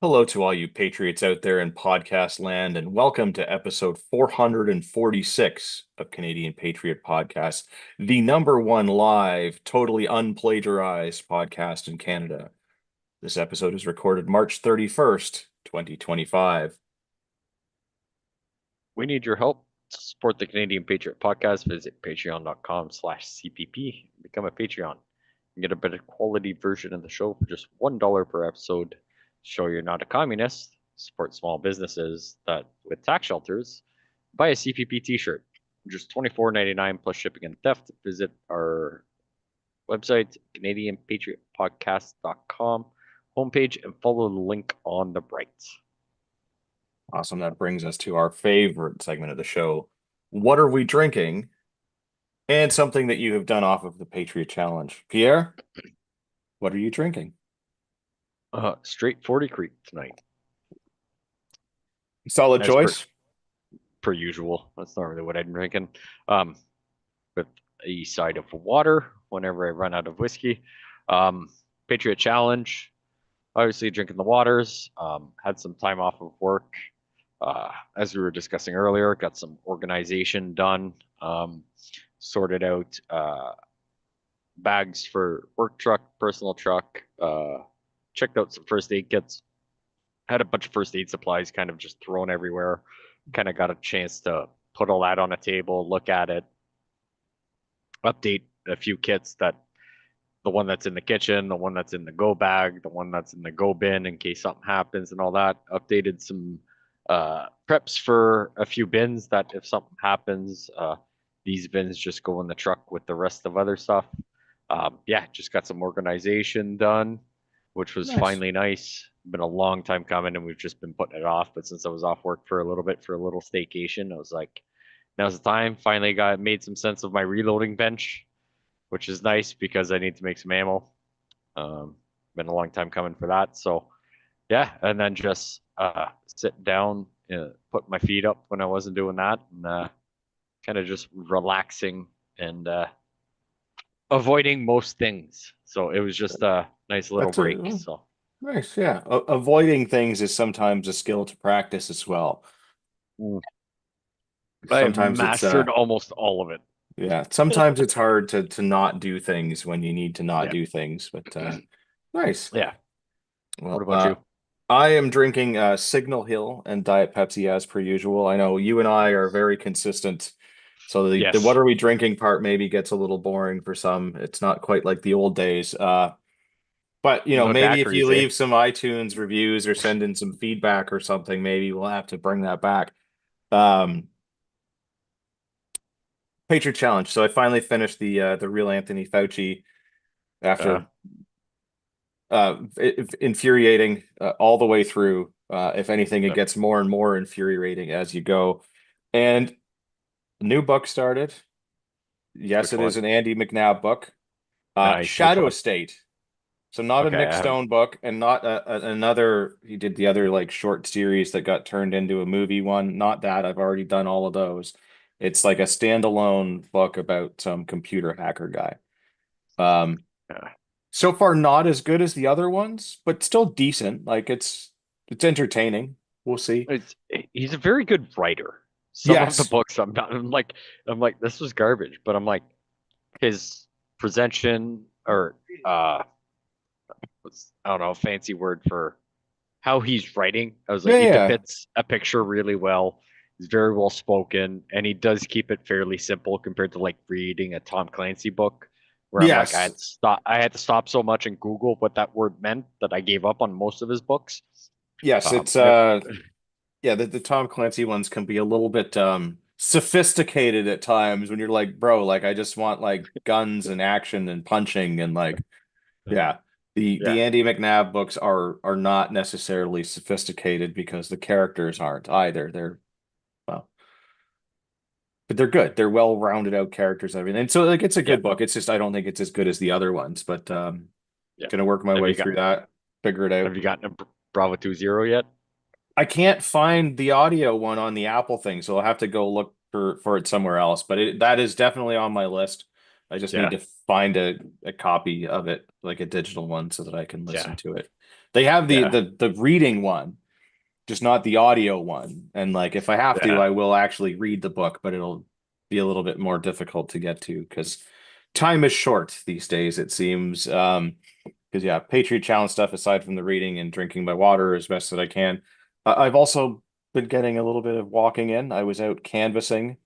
Hello to all you patriots out there in podcast land, and welcome to episode 446 of Canadian Patriot Podcast, the number one live, totally unplagiarized podcast in Canada. This episode is recorded March 31st, 2025. We need your help to support the Canadian Patriot Podcast. Visit patreon.com/CPP. Become a Patreon and get a better quality version of the show for just $1 per episode. Show you're not a communist. Support small businesses that with tax shelters. Buy a CPP t-shirt. Just $24.99 plus shipping and theft. Visit our website, CanadianPatriotPodcast.com homepage, and follow the link on the right. Awesome. That brings us to our favorite segment of the show. What are we drinking? And something that you have done off of the Patriot Challenge. Pierre, what are you drinking? Straight 40 Creek tonight. Solid As choice. per usual. That's not really what I'm drinking. With a side of water whenever I run out of whiskey. Patriot Challenge. Obviously drinking the waters. Had some time off of work. As we were discussing earlier, got some organization done. Sorted out bags for work truck, personal truck. Checked out some first aid kits. Had a bunch of first aid supplies kind of just thrown everywhere. Kind of got a chance to put all that on a table, look at it, update a few kits, that the one that's in the kitchen, the one that's in the go bag, the one that's in the go bin in case something happens and all that. Updated some preps for a few bins that if something happens, these bins just go in the truck with the rest of other stuff. Yeah, just got some organization done, which was Nice. finally nice. Been a long time coming, and we've just been putting it off. But since I was off work for a little bit for a little staycation, I was like, now's the time. Finally got made some sense of my reloading bench, which is nice because I need to make some ammo. Been a long time coming for that. So yeah, and then just sit down, put my feet up when I wasn't doing that, and kind of just relaxing and avoiding most things. So it was just a nice little That's break. a So nice, yeah. Avoiding things is sometimes a skill to practice as well. mm, I've Sometimes it's mastered almost all of it. yeah, sometimes it's hard to not do things when you need to not Yeah, do things, but nice. yeah. What Well, about you? I am drinking Signal Hill and Diet Pepsi as per usual. I know you and I are very consistent. So the what Yes. are we drinking part maybe gets a little boring for some. It's not quite like the old days. But No maybe if you daiquiris, eh? leave some iTunes reviews or send in some feedback or something, maybe we'll have to bring that back. Um, Patriot Challenge. So I finally finished the real Anthony Fauci Uh, after infuriating all the way through. If anything, it uh, gets more and more infuriating as you go. And a new book started. Yes, which it is one? an Andy McNabb book. Nice. Which Shadow one? State. So not a Okay, Nick I haven't. Stone book and not another. He did the other like short series that got turned into a movie one. Not that. I've already done all of those. It's like a standalone book about some computer hacker guy. Um, Uh, so far not as good as the other ones, but still decent. Like it's entertaining. We'll see. it's he's a very good writer. Some of the Yes. books I'm like this was garbage, but I'm like his presentation or what's I don't know, fancy word for how he's writing. I was like, Yeah, he yeah. depicts a picture really well. He's very well spoken, and he does keep it fairly simple compared to like reading a Tom Clancy book, where I'm like, Yes. I had to stop so much and Google what that word meant that I gave up on most of his books. Yes, it's I, yeah, the Tom Clancy ones can be a little bit sophisticated at times when you're like, bro, like I just want like guns and action and punching and like yeah. yeah, The Andy McNabb books are not necessarily sophisticated because the characters aren't either. They're well, but they're good. They're well rounded out characters and everything. And so like it's a yeah, good book. It's just I don't think it's as good as the other ones, but yeah. gonna work my Have way you got through that, figure it out. Have you gotten a Bravo 20 yet? I can't find the audio one on the Apple thing, so I'll have to go look for it somewhere else. But that is definitely on my list. I just need Yeah. to find a copy of it, like a digital one, so that I can listen Yeah. to it. They have Yeah. the reading one, just not the audio one. And like if I have to, Yeah. I will actually read the book, but it'll be a little bit more difficult to get to because time is short these days, it seems. Because yeah, Patriot Challenge stuff aside from the reading and drinking my water as best that I can. I've also been getting a little bit of walking in. I was out canvassing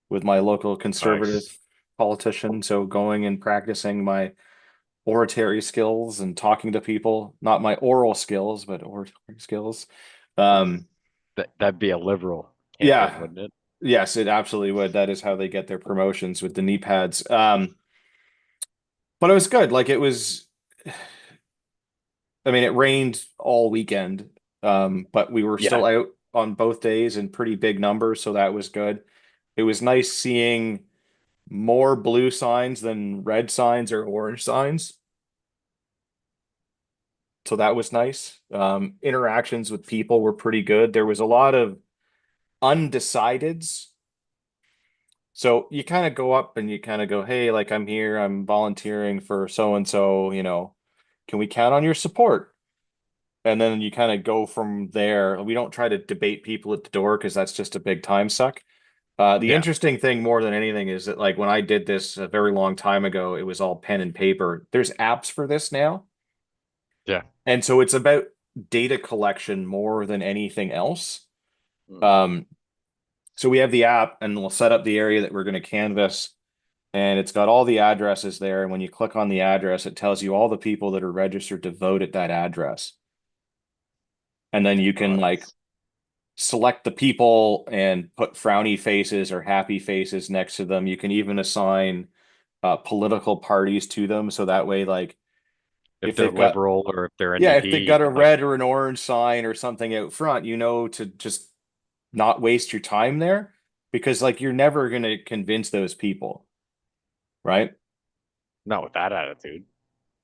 with my local conservative Nice. politician, so going and practicing my oratory skills and talking to people, not my oral skills, but oratory skills. Um, That'd be a liberal campaign, yeah, wouldn't it? yes, it absolutely would. That is how they get their promotions with the knee pads. But it was good. Like it was, I mean, it rained all weekend, but we were Yeah. still out on both days in pretty big numbers, so that was good. It was nice seeing more blue signs than red signs or orange signs. So that was nice. Interactions with people were pretty good. There was a lot of undecideds. So you kind of go up and you kind of go, hey, like I'm here, I'm volunteering for so and so, can we count on your support? And then you kind of go from there. We don't try to debate people at the door because that's just a big time suck. The Yeah. interesting thing more than anything is that like when I did this a very long time ago, it was all pen and paper. There's apps for this now. Yeah. And so it's about data collection more than anything else. Mm. Um, so we have the app and we'll set up the area that we're going to canvass and it's got all the addresses there. And when you click on the address, it tells you all the people that are registered to vote at that address. And then you Oh, can like that's select the people and put frowny faces or happy faces next to them. You can even assign political parties to them. So that way, like if if they're they've got, liberal or if they're yeah, if they've NDP, you got a can like, red or an orange sign or something out front, to just not waste your time there because like you're never going to convince those people, right? not with that attitude.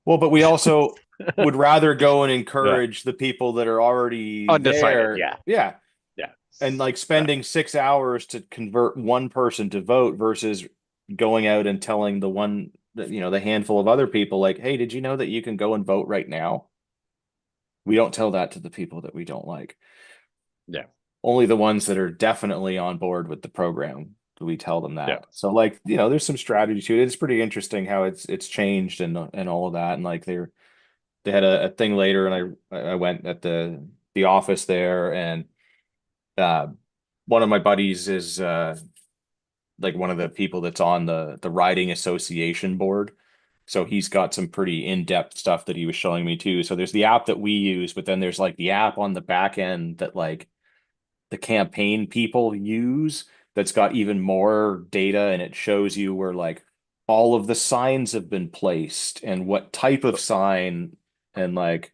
Well, but we also would rather go and Yeah. encourage the people that are already Undecided. there. Yeah. Yeah. Yeah. And like No. spending 6 hours to convert one person to vote versus going out and telling the one that, the handful of other people, like, hey, did you know that you can go and vote right now? We don't tell that to the people that we don't like. Yeah. Only the ones that are definitely on board with the program do we tell them Yeah. that. So like, there's some strategy to it. It's pretty interesting how it's changed and all of that. And like they had a thing later and I went at the office there and uh one of my buddies is like one of the people that's on the riding association board. So he's got some pretty in-depth stuff that he was showing me too. So there's the app that we use, but then there's like the app on the back end that like the campaign people use that's got even more data and it shows you where like all of the signs have been placed and what type of So sign and like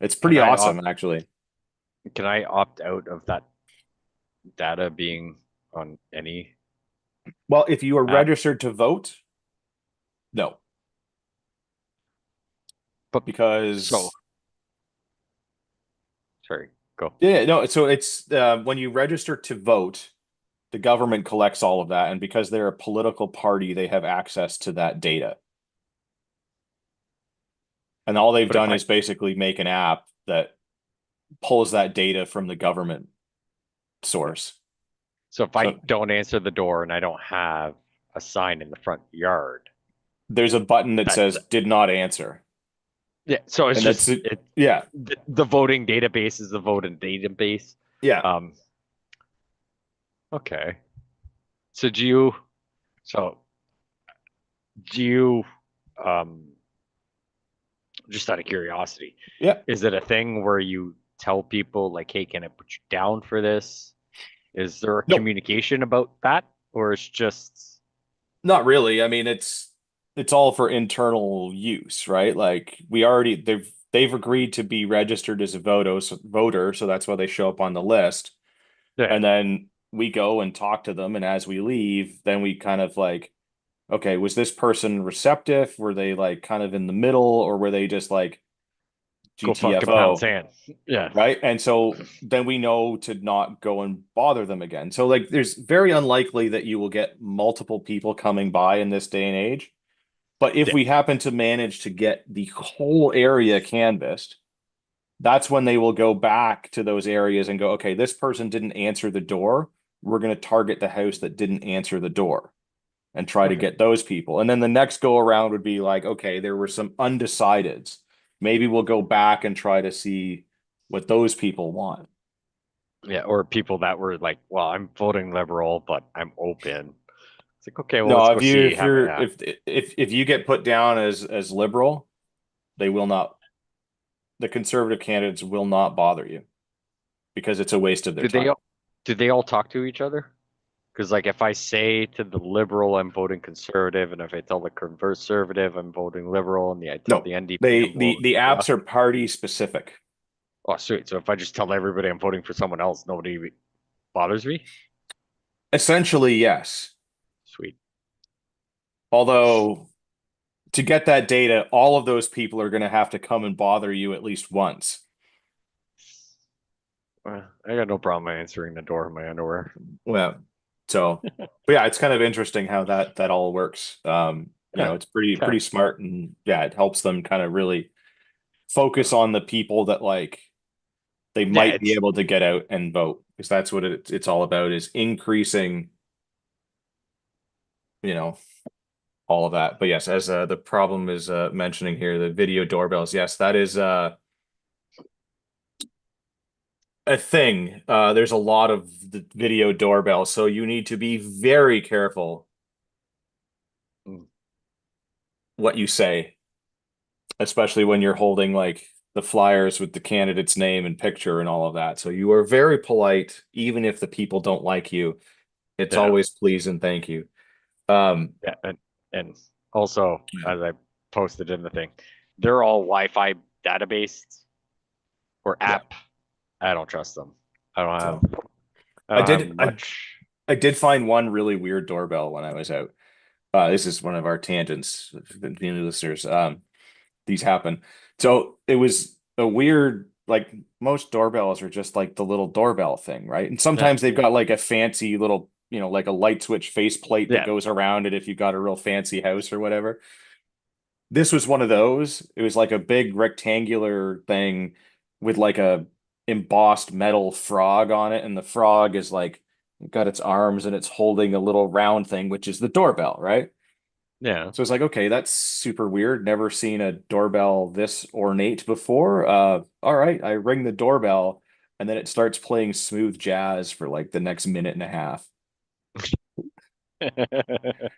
it's can pretty I awesome opt actually. can I opt out of that data being on any Well, if you are app? registered to vote, no, But so because sorry, go. yeah, no, so it's when you register to vote, the government collects all of that, and because they're a political party, they have access to that data. And all they've But if done I is basically make an app that pulls that data from the government source. so if I So don't answer the door and I don't have a sign in the front yard, there's a button that that's says did not answer. yeah. So it's And that's just it. Yeah. the voting database is the voting database. Yeah. Um, okay. So do you so do you um just out of curiosity, Yeah. is it a thing where you tell people like, hey, can I put you down for this? Is there a No, communication about that? Or it's just not really. I mean, it's all for internal use, right? Like they've agreed to be registered as a voter, so that's why they show up on the list. yeah. And then we go and talk to them, and as we leave, then we kind of like, okay, was this person receptive? Were they like kind of in the middle, or were they just like Go fuck to pound GTFO, sand. Yeah. right? And so then we know to not go and bother them again. So like there's very unlikely that you will get multiple people coming by in this day and age. But if Yeah. we happen to manage to get the whole area canvassed, that's when they will go back to those areas and go, okay, this person didn't answer the door. We're going to target the house that didn't answer the door and try to Okay. get those people. And then the next go around would be like, okay, there were some undecideds. Maybe we'll go back and try to see what those people want. Yeah. Or people that were like, well, I'm voting liberal, but I'm open. It's like, okay, well, let's No, go see. if Have it. you're Yeah. if you get put down as liberal, they will not the conservative candidates will not bother you because it's a waste of their Do they time. all do they all talk to each other? Because like if I say to the liberal I'm voting conservative, and if I tell the conservative I'm voting liberal, and I tell No, the NDP I'm voting, the yeah. apps are party specific. Oh, sweet. So if I just tell everybody I'm voting for someone else, nobody bothers me. Essentially, yes. Sweet. Although to get that data, all of those people are going to have to come and bother you at least once. I got no problem answering the door in my underwear. Well, so but yeah, it's kind of interesting how that all works. Yeah. It's Yeah. pretty smart and yeah, it helps them kind of really focus on the people that like they Yeah. might be It's able to get out and vote because that's what it's all about is increasing, you know, all of that. But yes, as the problem is mentioning here, the video doorbells, yes, that is a thing. There's a lot of the video doorbells, so you need to be very careful mm, what you say, especially when you're holding like the flyers with the candidate's name and picture and all of that. So you are very polite, even if the people don't like you. It's yeah. always please and thank you. Um, Yeah. And also as I posted in the thing, they're all Wi-Fi database or yeah. app. I don't trust them. I don't So have I I don't have did much. I did find one really weird doorbell when I was out. This is one of our tangents, community listeners. These happen. So it was a weird, like most doorbells are just like the little doorbell thing, right? And Yeah. sometimes they've got like a fancy little, like a light switch faceplate that Yeah. goes around it if you've got a real fancy house or whatever. This was one of those. It was like a big rectangular thing with like a embossed metal frog on it, and the frog is like got its arms and it's holding a little round thing, which is the doorbell, right? Yeah. So it's like, okay, that's super weird. Never seen a doorbell this ornate before. All right, I ring the doorbell, and then it starts playing smooth jazz for like the next minute and a half. It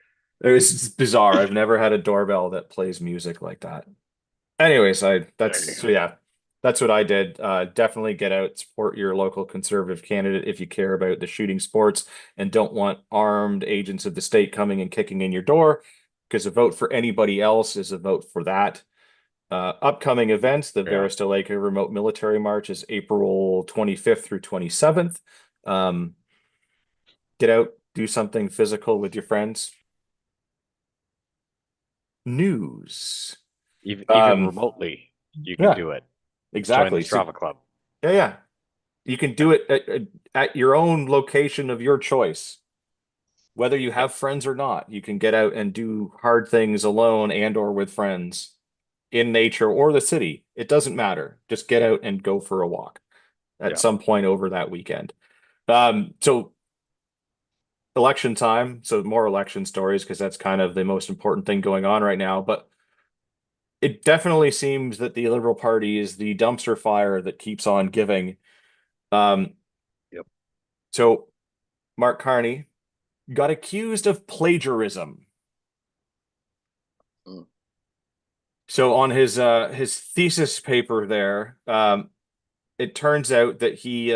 was bizarre. I've never had a doorbell that plays music like that. Anyways, There you so go. yeah, that's what I did. Definitely get out, support your local conservative candidate if you care about the shooting sports and don't want armed agents of the state coming and kicking in your door, because a vote for anybody else is a vote for that. Upcoming events, the Yeah. Varistolake Remote Military March is April 25th through 27th. Um, get out, do something physical with your friends. News. Even Um, remotely, you can yeah, do it. Join the exactly. So Strava Club. yeah. You can Yeah. do it at your own location of your choice. Whether you Yeah. have friends or not, you can get out and do hard things alone and or with friends in nature or the city. It doesn't matter. Just get out and go for a walk at Yeah. some point over that weekend. So election time, so more election stories because that's kind of the most important thing going on right now. But it definitely seems that the Liberal Party is the dumpster fire that keeps on giving. Um, Yep. so Mark Carney got accused of plagiarism. Mm. So on his thesis paper there, it turns out that he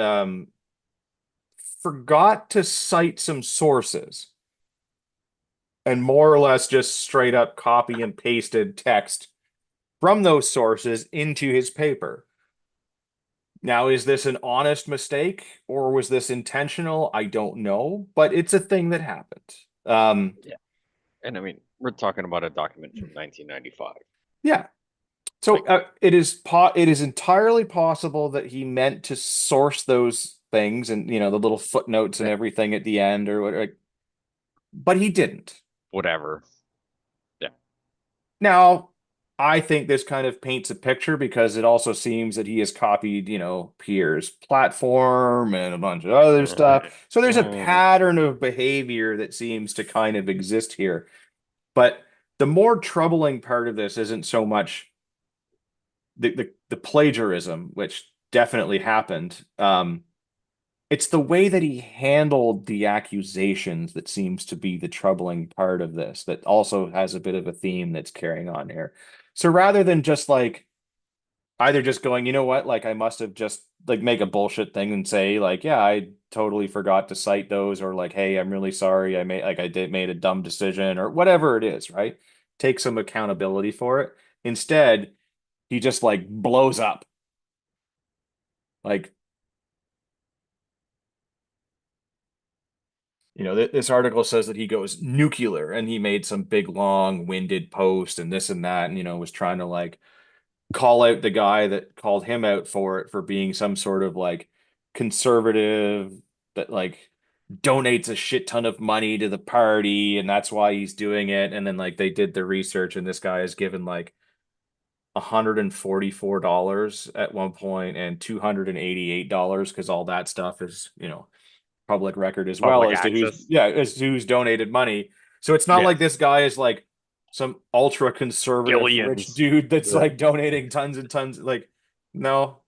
forgot to cite some sources and more or less just straight up copy and pasted text from those sources into his paper. Now, is this an honest mistake or was this intentional? I don't know, but it's a thing that happened. Um, Yeah. And I mean, we're talking about a document from 1995. yeah. So Like, it is entirely possible that he meant to source those things and the little footnotes and eh, everything at the end or whatever, but he didn't. whatever. Yeah. Now, I think this kind of paints a picture because it also seems that he has copied, Pierre's platform and a bunch of other stuff. So there's a Mm, pattern of behavior that seems to kind of exist here. But the more troubling part of this isn't so much the plagiarism, which definitely happened. It's the way that he handled the accusations that seems to be the troubling part of this, that also has a bit of a theme that's carrying on here. So rather than just like either just going, you know what, like I must have just like make a bullshit thing and say like, yeah, I totally forgot to cite those, or like, hey, I'm really sorry, I did made a dumb decision, or whatever it is, right? Take some accountability for it. Instead, he just like blows up. Like, this article says that he goes nuclear and he made some big long-winded post and this and that, and was trying to like call out the guy that called him out for it for being some sort of like conservative that like donates a shit ton of money to the party and that's why he's doing it. And then like they did the research and this guy is given like $144 at one point and $288 because all that stuff is, public record as well public as to access. who's donated money. So it's not Yeah. like this guy is like some ultra conservative rich Billions. dude that's Yeah. like donating tons and tons. Like, no,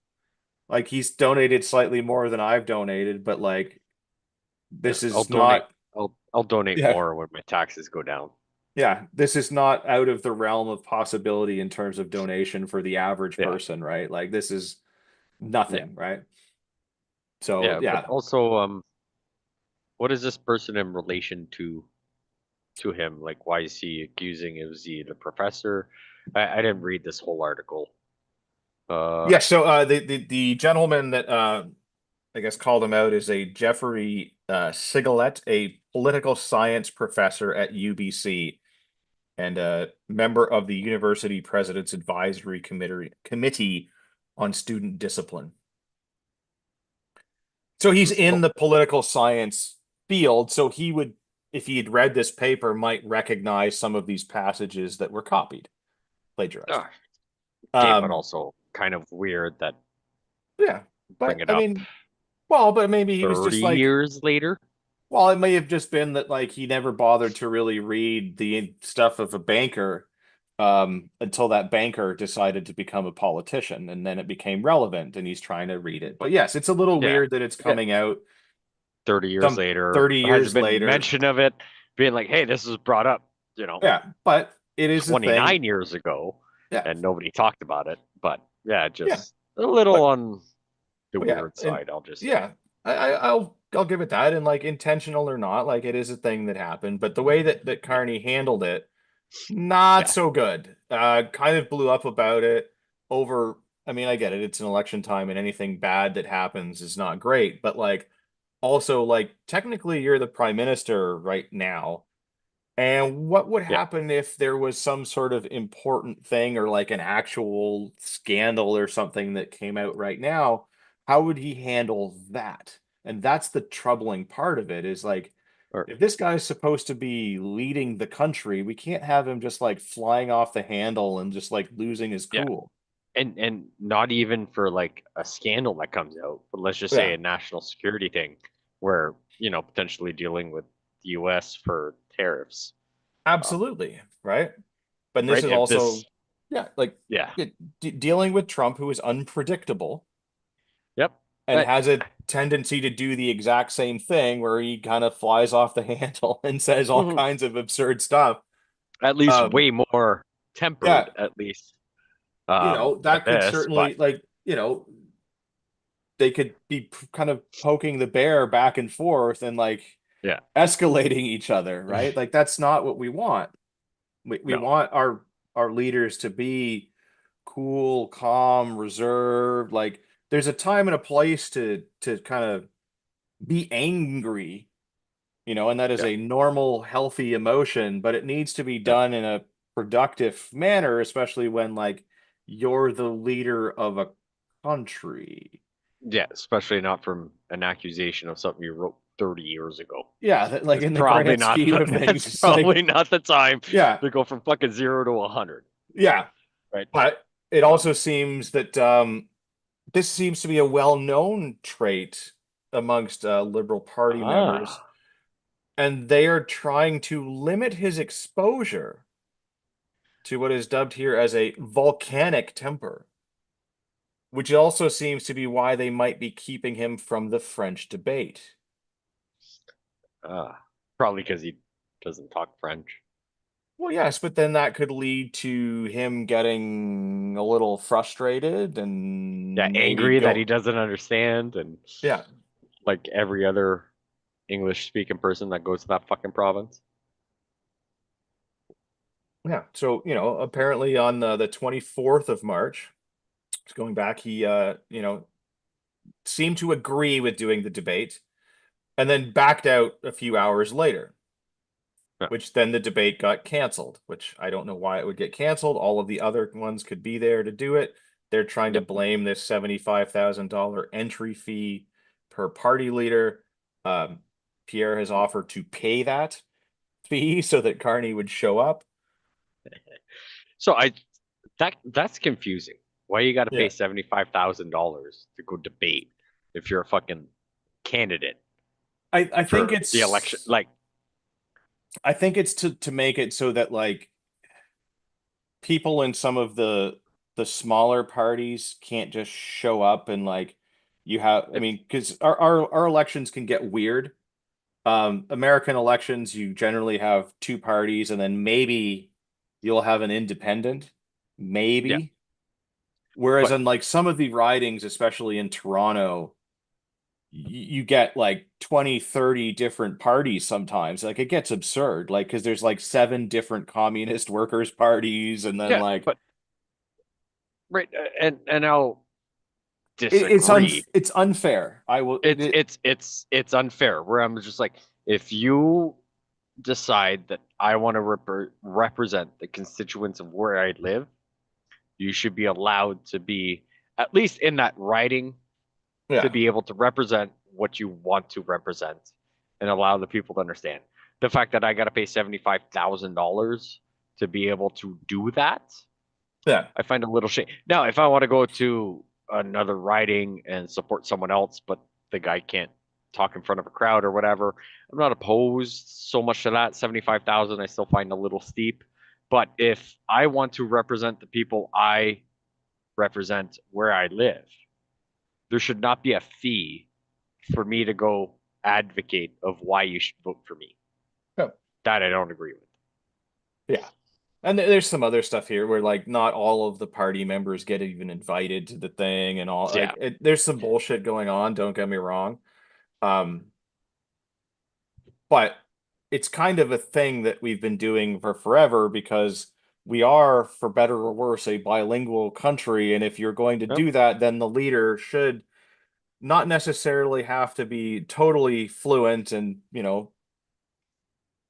like he's donated slightly more than I've donated, but like Yeah. this I'll is donate. not, I'll donate yeah, more when my taxes go down. yeah, this is not out of the realm of possibility in terms of donation for the average Yeah. person, right? Like this is Yeah. nothing, right? So Yeah. But yeah, also, what is this person in relation to him? Like, why is he accusing? Is he the professor? I didn't read this whole article. yeah. So the gentleman that I guess called him out is a Jeffrey Sigalet, a political science professor at UBC and a member of the university president's advisory committee on student discipline. So he's in Oh, the political science field, so he would, if he had read this paper, might recognize some of these passages that were copied, plagiarized. ah, okay, but Um, also kind of weird that yeah, bring but it I up mean, well, but maybe he was 30 just like, years later. well, it may have just been that like he never bothered to really read the stuff of a banker until that banker decided to become a politician, and then it became relevant, and he's trying to read it. But yes, it's a little Yeah. weird that it's Yeah. coming out 30 years some later. 30 There hasn't years been later. mention of it being like, hey, this was brought up, Yeah, but it is a thing. 29 years ago Yeah, and nobody talked about it. But yeah, yeah, just a little but on the yeah, weird and side, I'll just say. yeah, I'll give it that, and like intentional or not, like it is a thing that happened. But the way that Yeah. Carney handled it, not Yeah. so good. Kind of blew up about it over. I mean, I get it. It's an election time, and anything bad that happens is not great. But like, also, like, technically, you're the prime minister right now. And what would Yeah. happen if there was some sort of important thing or like an actual scandal or something that came out right now? How would he handle that? And that's the troubling part of it is like, Or if this guy's supposed to be leading the country, we can't have him just like flying off the handle and just like losing his yeah. cool. And not even for like a scandal that comes out, but let's just say Yeah, a national security thing where, potentially dealing with the US for tariffs. Um, absolutely. Right. But this right? is If this also, yeah, like yeah. dealing with Trump, who is unpredictable Yep. and But has a tendency to do the exact same thing where he kind of flies off the handle and says all kinds of absurd stuff. at least Um, way more yeah, tempered, at least than that could this. But certainly like, they could be kind of poking the bear back and forth and like yeah, escalating each other, right? Like that's not what we want. We no, want our leaders to be cool, calm, reserved. Like there's a time and a place to kind of be angry, and that is yeah, a normal, healthy emotion, but it needs to be yeah, done in a productive manner, especially when like you're the leader of a country. Yeah, especially not from an accusation of something you wrote 30 years ago. Yeah, like That's in the probably grand not scheme of things, that's it's like, probably not the time yeah, to go from fucking 0 to 100, yeah. right? But it Um, also seems that this seems to be a well-known trait amongst Liberal Party members, ah, and they are trying to limit his exposure to what is dubbed here as a volcanic temper, which also seems to be why they might be keeping him from the French debate. ah, probably because he doesn't talk French. Well, yes, but then that could lead to him getting a little frustrated Yeah, and maybe angry that he go, doesn't understand, and yeah, like every other English speaking person that goes to that fucking province. yeah. So, apparently on the 24th of March, it's going back, he, seemed to agree with doing the debate and then backed out a few hours later, Yeah, which then the debate got canceled, which I don't know why it would get canceled. All of the other ones could be there to do it. They're trying to yep. blame this $75,000 entry fee per party leader. Pierre has offered to pay that fee so that Carney would show up. So that's confusing. Why you got to pay Yeah. $75,000 to go debate if you're a fucking candidate I think for the election? it's Like, I think it's to make it so that like people in some of the smaller parties can't just show up and like you have I if mean because our elections can get weird. American elections you generally have two parties and then maybe you'll have an independent, yeah, maybe. Whereas but in like some of the ridings, especially in Toronto, you get like 20, 30 different parties sometimes. Like it gets absurd. Like because there's like seven different communist workers parties and then yeah, like but right, and I'll it's disagree. it's unfair. I will It's unfair. Where I'm just like, if you decide that I want to represent the constituents of where I live, you should be allowed to be at least in that writing to yeah. be able to represent what you want to represent and allow the people to understand. The fact that I got to pay $75,000 to be able to do that, Yeah. I find a little shame. Now, if I want to go to another riding and support someone else, but the guy can't talk in front of a crowd or whatever, I'm not opposed so much to that. 75,000, I still find a little steep. But if I want to represent the people I represent where I live, there should not be a fee for me to go advocate of why you should vote for me. Yeah. That I don't agree with. Yeah. And there's some other stuff here where like not all of the party members get even invited to the thing and all Yeah. like there's some bullshit going on, don't get me wrong. Um, but it's kind of a thing that we've been doing for forever because we are, for better or worse, a bilingual country. And if you're going to Yep. do that, then the leader should not necessarily have to be totally fluent and,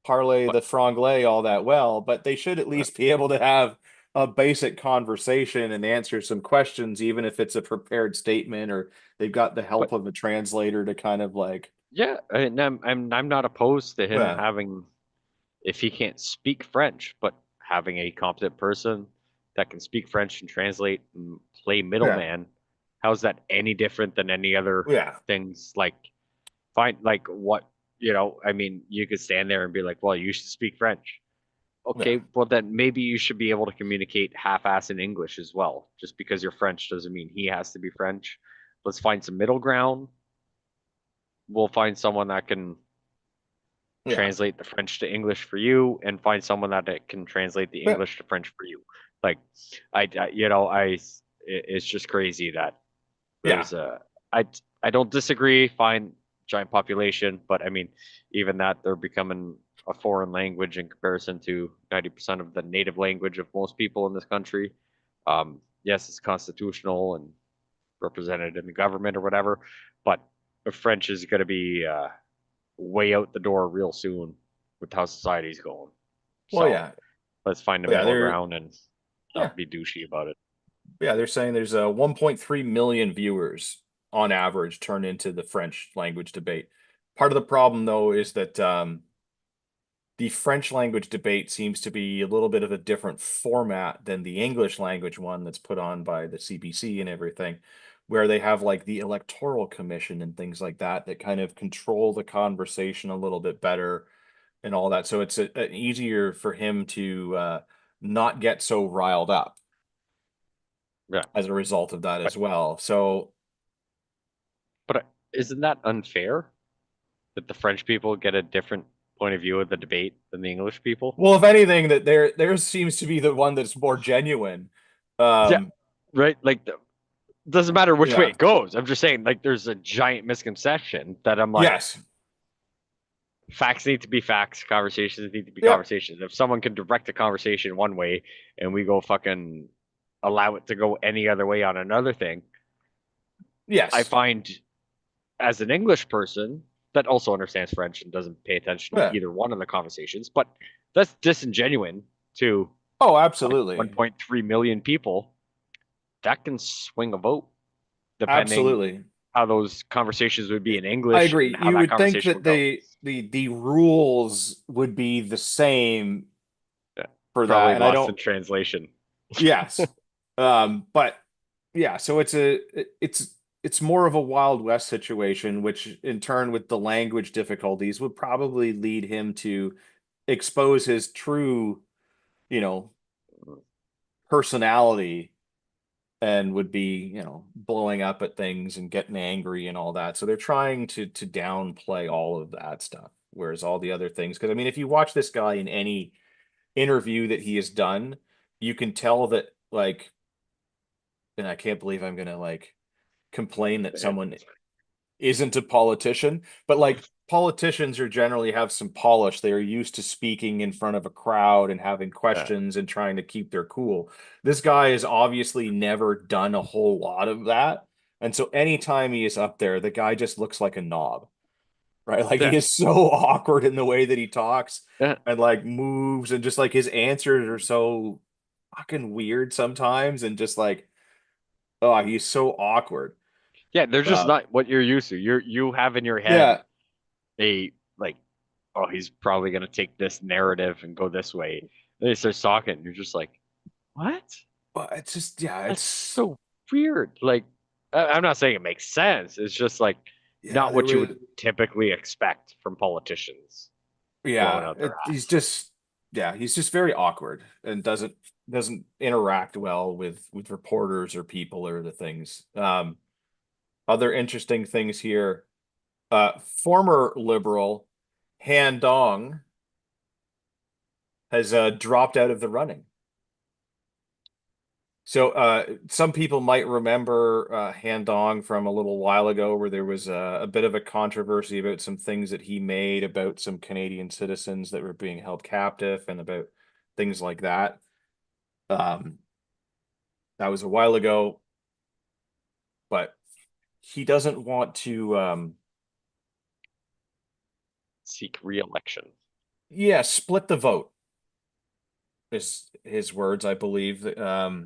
parlay But the franglais all that well, but they should at least be able to have a basic conversation and answer some questions, even if it's a prepared statement or they've got the help but of a translator to kind of like, yeah, and I'm not opposed to him yeah, having, if he can't speak French, but having a competent person that can speak French and translate and play yeah, middleman. How's that any different than any other yeah, things? Like, find like what, I mean, you could stand there and be like, well, you should speak French. yeah, Okay, well then maybe you should be able to communicate half-ass in English as well. Just because you're French doesn't mean he has to be French. Let's find some middle ground. We'll find someone that can yeah, translate the French to English for you, and find someone that can translate the yeah, English to French for you. Like, I it's just crazy that yeah, there's a, I don't disagree. Fine, giant population, but I mean, even that they're becoming a foreign language in comparison to 90% of the native language of most people in this country. Yes, it's constitutional and represented in the government or whatever, but the French is going to be way out the door real soon with how society's going. well, So yeah, let's find a yeah, middle they're, ground and yeah, not be douchey about it. Yeah, they're saying there's a 1.3 million viewers on average turn into the French language debate. Part of the problem, though, is that the French language debate seems to be a little bit of a different format than the English language one that's put on by the CBC and everything, where they have like the Electoral Commission and things like that that kind of control the conversation a little bit better and all that. So it's easier for him to not get so riled up Yeah, as a result of that but as well. So isn't that unfair that the French people get a different point of view of the debate than the English people? well, if anything, that there seems to be the one that's more genuine. Yeah, Um, right. Like, doesn't matter which way yeah. it goes. I'm just saying, like, there's a giant misconception that I'm like, Yes. facts need to be facts, conversations need to be Yep. conversations. If someone can direct a conversation one way and we go fucking allow it to go any other way on another thing, I Yes. find as an English person that also understands French and doesn't pay attention to Yeah. either one of the conversations, but that's disingenuous to Oh, like absolutely. 1.3 million people. That can swing a vote depending Absolutely. how those conversations would be in I English agree. and how You that would think conversation that would go. the rules would be the same Yeah. for Probably that, and I lost don't. in translation. Yes. But yeah, so it's more of a Wild West situation, which in turn with the language difficulties would probably lead him to expose his true, you know, personality and would be, blowing up at things and getting angry and all that. So they're trying to downplay all of that stuff. Whereas all the other things, because I mean, if you watch this guy in any interview that he has done, you can tell that like, and I can't believe I'm gonna like complain that someone isn't a politician, but like politicians are generally have some polish. They are used to speaking in front of a crowd and having Yeah. questions and trying to keep their cool. This guy has obviously never done a whole lot of that. And so anytime he is up there, the guy just looks like a knob, right? Like Yeah. he is so awkward in the way that he talks Yeah. and like moves and just like his answers are so fucking weird sometimes and just like, oh, he's so awkward. Yeah, they're just Uh, not what you're used to. You have in your head yeah, a like, oh, he's probably gonna take this narrative and go this way. Then he starts talking, and you're just like, what? but it's just yeah, That's it's so weird. Like, I'm not saying it makes sense. It's just like yeah, not there what you was would typically expect from politicians blowing yeah, out their he's ass. just yeah, he's just very awkward and doesn't interact well with reporters or people or the things. Other interesting things here. Former liberal Han Dong has dropped out of the running. So some people might remember Han Dong from a little while ago, where there was a bit of a controversy about some things that he made about some Canadian citizens that were being held captive and about things like that. Um, that was a while ago, but he doesn't want to, Seek re-election. yeah, split the vote is his words, I believe. Yeah,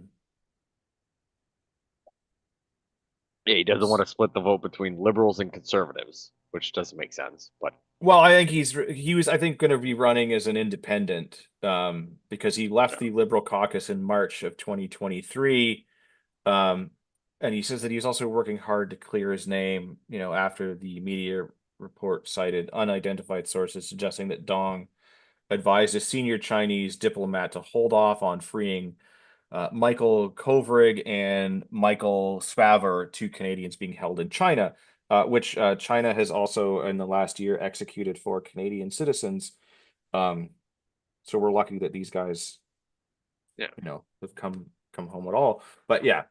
he doesn't want to split the vote between liberals and conservatives, which doesn't make sense. But Well, I think he was I think going to be running as an independent because he left yeah, the Liberal caucus in March of 2023 um and he says that he's also working hard to clear his name, after the media report cited unidentified sources suggesting that Dong advised a senior Chinese diplomat to hold off on freeing Michael Kovrig and Michael Spavor, two Canadians being held in China, which China has also in the last year executed for Canadian citizens. Um, so we're lucky that these guys, yeah. have come home at all. But yeah,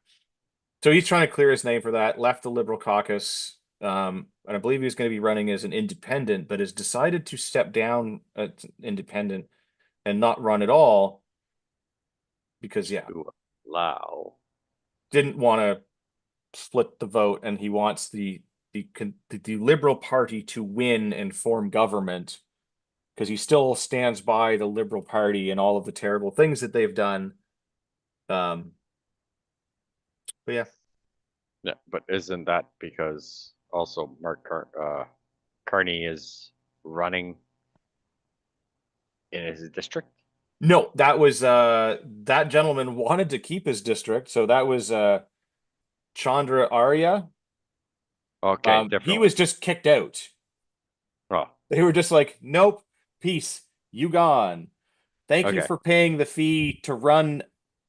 so he's trying to clear his name for that. Left the Liberal caucus, and I believe he's going to be running as an independent, but has decided to step down as independent and not run at all because yeah, To allow. didn't want to split the vote, and he wants the Liberal Party to win and form government because he still stands by the Liberal Party and all of the terrible things that they've done. Um, But yeah. Yeah, but isn't that because also Carney is running in his district? No, that was that gentleman wanted to keep his district, so that was Chandra Arya. Okay, He different one. was just kicked out. Oh, They were just like, nope, peace, you gone. Thank you okay. for paying the fee to run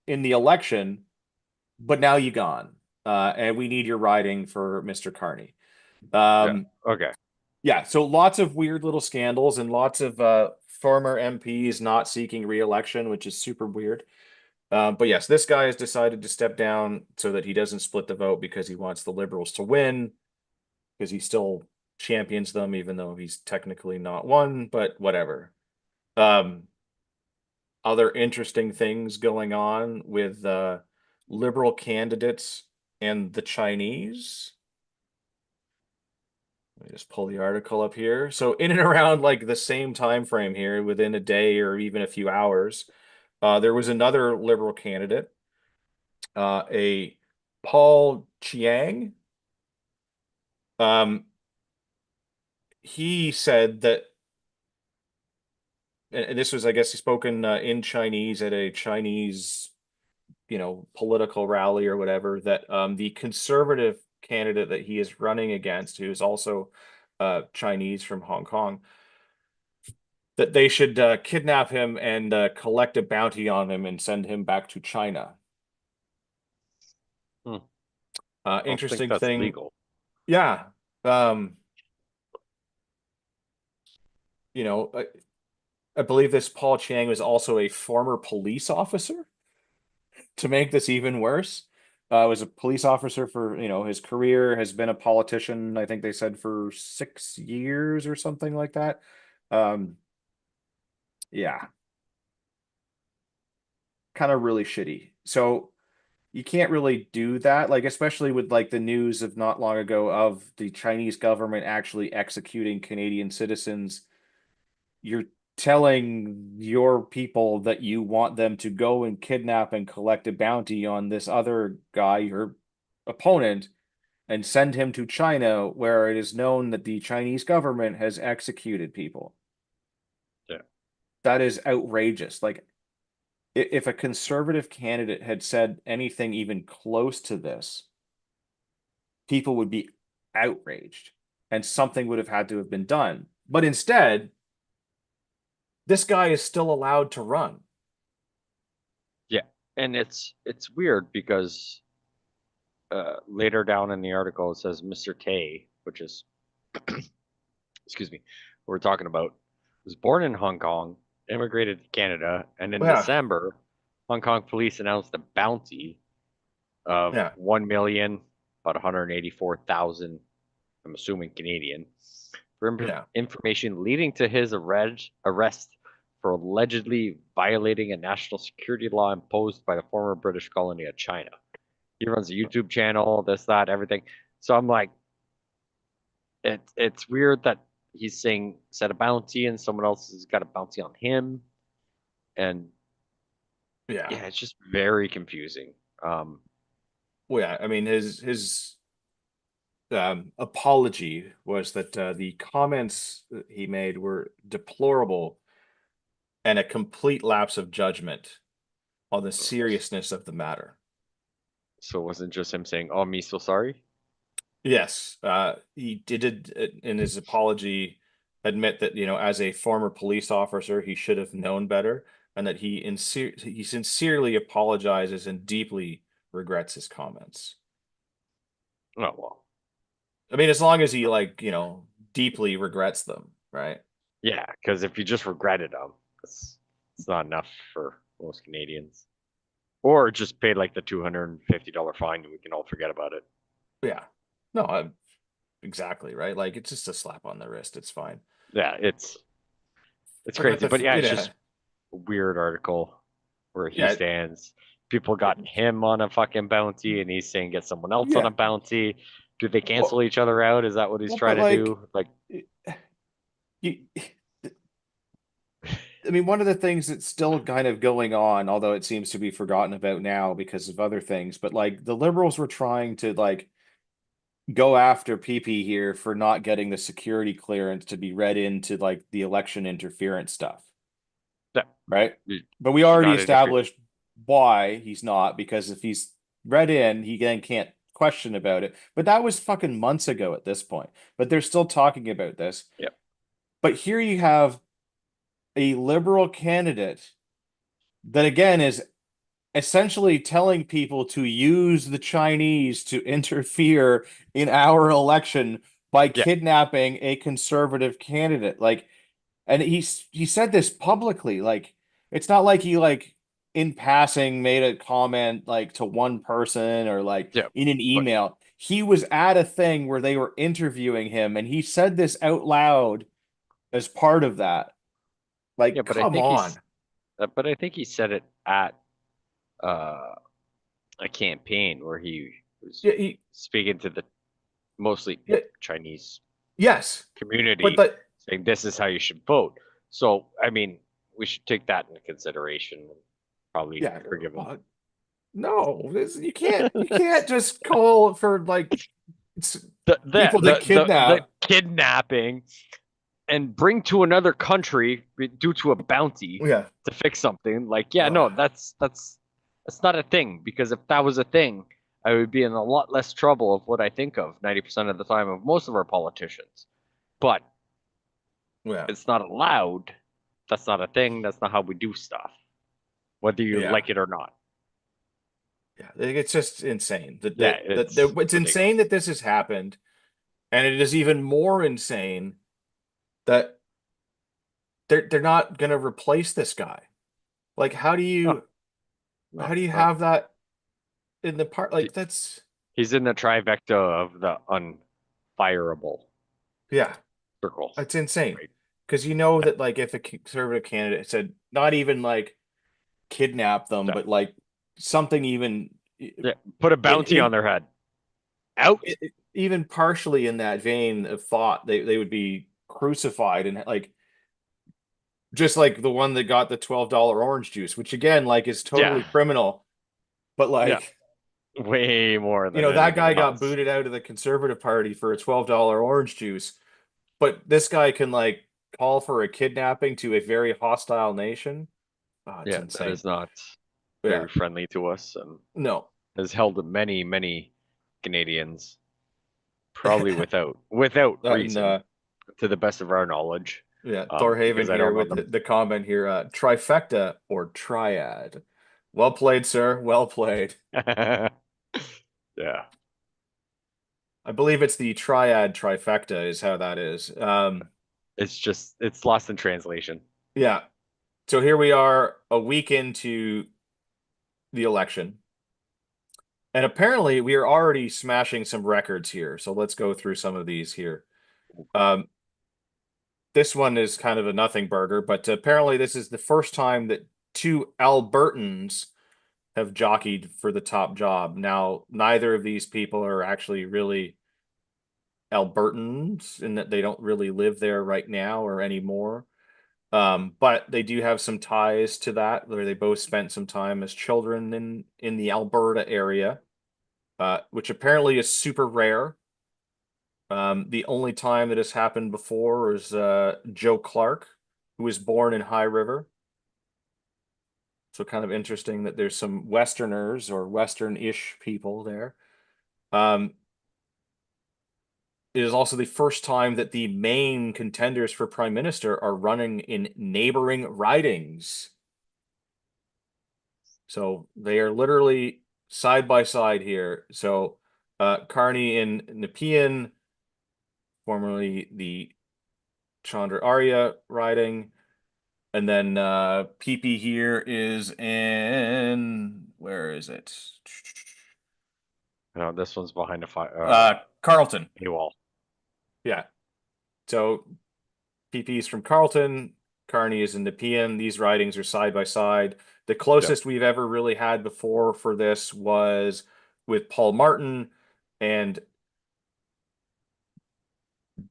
in the election, but now you gone. And we need your riding for Mr. Carney. Yeah. Um, Okay. yeah, so lots of weird little scandals and lots of former MPs not seeking re-election, which is super weird. But yes, this guy has decided to step down so that he doesn't split the vote because he wants the Liberals to win, because he still champions them, even though he's technically not one, but whatever. Um, Other interesting things going on with Liberal candidates and the Chinese. Let me just pull the article up here. So in and around like the same time frame here, within a day or even a few hours, there was another Liberal candidate, a Paul Chiang. Um, he said that, and this was, I guess, spoken in Chinese at a Chinese, political rally or whatever, that the conservative candidate that he is running against, who is also Chinese from Hong Kong, that they should kidnap him and collect a bounty on him and send him back to China. Hmm. I don't think Interesting that's thing. legal. Yeah. Um, you know, I believe this Paul Chang was also a former police officer. To make this even worse, was a police officer for, his career, has been a politician, I think they said for 6 years or something like that. Um, yeah, kind of really shitty. So you can't really do that, like especially with like the news of not long ago of the Chinese government actually executing Canadian citizens. You're telling your people that you want them to go and kidnap and collect a bounty on this other guy, your opponent, and send him to China, where it is known that the Chinese government has executed people. Yeah. That is outrageous. Like, if a conservative candidate had said anything even close to this, people would be outraged and something would have had to have been done. But instead, this guy is still allowed to run. Yeah. And it's weird because later down in the article it says Mr. Tay, which is excuse me, who we're talking about, was born in Hong Kong, immigrated to Canada, and in Yeah, December, Hong Kong police announced a bounty of yeah, 1 million, about 184,000, I'm assuming Canadian, for yeah, information leading to his arrest for allegedly violating a national security law imposed by the former British colony of China. He runs a YouTube channel, this, that, everything. So I'm like, it's weird that he's saying set a bounty and someone else has got a bounty on him, and yeah. yeah, it's just very confusing. Um, Well, yeah. I mean, his apology was that the comments that he made were deplorable and a complete lapse of judgment on the seriousness of the matter. so it wasn't just him saying, "Oh, me so sorry." Yes, he did in his apology admit that, as a former police officer, he should have known better, and that he sincerely apologizes and deeply regrets his comments. Oh well, I mean, as long as he like, deeply regrets them, right? yeah, because if you just regretted them, it's not enough for most Canadians. Or just pay like the $250 fine and we can all forget about it. Yeah. No, exactly, right? Like it's just a slap on the wrist. It's fine. Yeah, it's But crazy. But yeah, it's yeah, just a weird article where he yeah, stands. People got him on a fucking bounty and he's saying get someone else on yeah. a bounty. Do they Well, cancel each other out? Is that what he's well, trying but to like do? Like, you, I mean, one of the things that's still kind of going on, although it seems to be forgotten about now because of other things, but like the liberals were trying to like go after PP here for not getting the security clearance to be read into like the election interference stuff, Yeah, right? you But we should already not interfere. established why he's not, because if he's read in, he then can't question about it. But that was fucking months ago at this point. But they're still talking about this. Yeah, But here you have a liberal candidate that again is essentially telling people to use the Chinese to interfere in our election by yeah, kidnapping a conservative candidate. Like, and he said this publicly. Like, it's not like he like in passing made a comment like to one person or like yeah. in an But email. He was at a thing where they were interviewing him and he said this out loud as part of that. yeah, Like, but I come think on. he said it at uh a campaign where he was Yeah, speaking to the mostly yeah, Chinese yes. But community, the saying this is how you should vote. So, I mean, we should take that into consideration and probably yeah, forgive him. well, no, you can't just call for like people to The kidnap. kidnapping and bring to another country due to a bounty Yeah. to fix something. Like, yeah, no, Ugh. that's not a thing, because if that was a thing, I would be in a lot less trouble of what I think of 90% of the time of most of our politicians. But Yeah. it's not allowed. That's not a thing. That's not how we do stuff, whether you Yeah. like it or not. Yeah. It's just insane Yeah, it's it's insane ridiculous. that this has happened. And it is even more insane that they're not gonna replace this guy. Like No, how no, do you no. have that in the part He, like that's he's in the trifecta of the unfireable yeah, circle, it's insane. right? Because you know Yeah, that like if a conservative candidate said not even like kidnap them, yeah, but like something even yeah. Put a bounty on in their head. Out. even partially in that vein of thought, they would be crucified and like just like the one that got the $12 orange juice, which again like is Yeah, totally criminal, but yeah. like Way more than that anything guy got else. booted out of the conservative party for a $12 orange juice, but this guy can like call for a kidnapping to a very hostile nation. Oh, it's Yeah, that insane. is not Yeah. very friendly to us and No. has held many, many Canadians probably without And reason, to the best of our knowledge. yeah, Thorhaven Because I here don't know with them. the comment here, trifecta or triad. Well played, sir. Well played. Yeah. I believe it's the triad trifecta is how that is. It's lost in translation. Yeah. So here we are a week into the election. And apparently we are already smashing some records here. So let's go through some of these here. Um, this one is kind of a nothing burger, but apparently this is the first time that two Albertans have jockeyed for the top job. Now, neither of these people are actually really Albertans in that they don't really live there right now or anymore. But they do have some ties to that, where they both spent some time as children in the Alberta area, which apparently is super rare. The only time that has happened before is Joe Clark, who was born in High River. So kind of interesting that there's some Westerners or Western-ish people there. Um, it is also the first time that the main contenders for prime minister are running in neighboring ridings. So they are literally side by side here. So Carney in Nepean, formerly the Chandra Arya riding. And then PP here is in where is it? No, this one's behind a Carlton. paywall. Yeah. So PP is from Carlton. Carney is in Nepean. These ridings are side by side. The Yeah. closest we've ever really had before for this was with Paul Martin and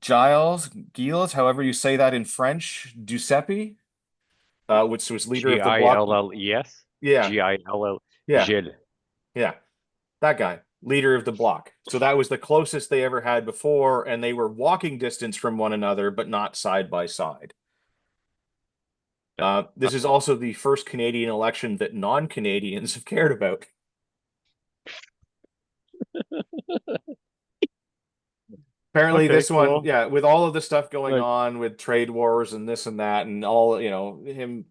Giles, however you say that in French, Giuseppe. which was leader of the bloc. Gilles. Yeah, Gill. yeah, Gilles. yeah. That guy, leader of the bloc. So that was the closest they ever had before, and they were walking distance from one another, but not side by side. This is also the first Canadian election that non-Canadians have cared about. Apparently, Okay, this one, cool. yeah, with all of the stuff going Like on with trade wars and this and that, and all, him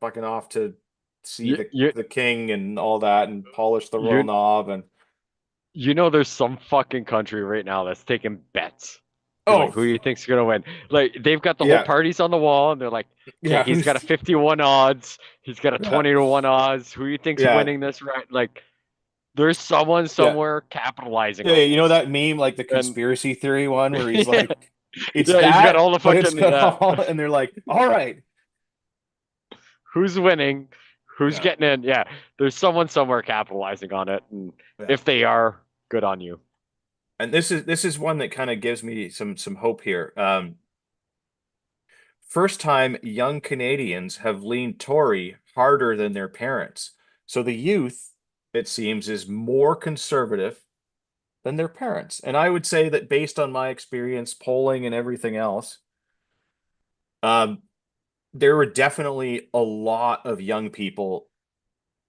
fucking off to see you, the you, the king and all that, and polish the royal you, knob, and there's some fucking country right now that's taking bets. Be like, oh who do you think's gonna win? Like they've got the whole yeah, parties on the wall, and they're like, okay, yeah, he's got a who's 51 odds, he's got a yeah, 20 to 1 odds. Who do you think's yeah, winning this? Right? Like, there's someone yeah. somewhere capitalizing Yeah, on you know this. that meme, like the And conspiracy theory one, where he's yeah, like, "It's yeah, he's got that, all the but it's fucking got all," and they're like, "All right, who's winning, who's yeah, getting in. Yeah, there's someone somewhere capitalizing on it, and yeah." if they are, good on you. And this is one that kind of gives me some hope here. First time young Canadians have leaned Tory harder than their parents. So the youth, it seems, is more conservative than their parents. And I would say that based on my experience polling and everything else, um, there were definitely a lot of young people,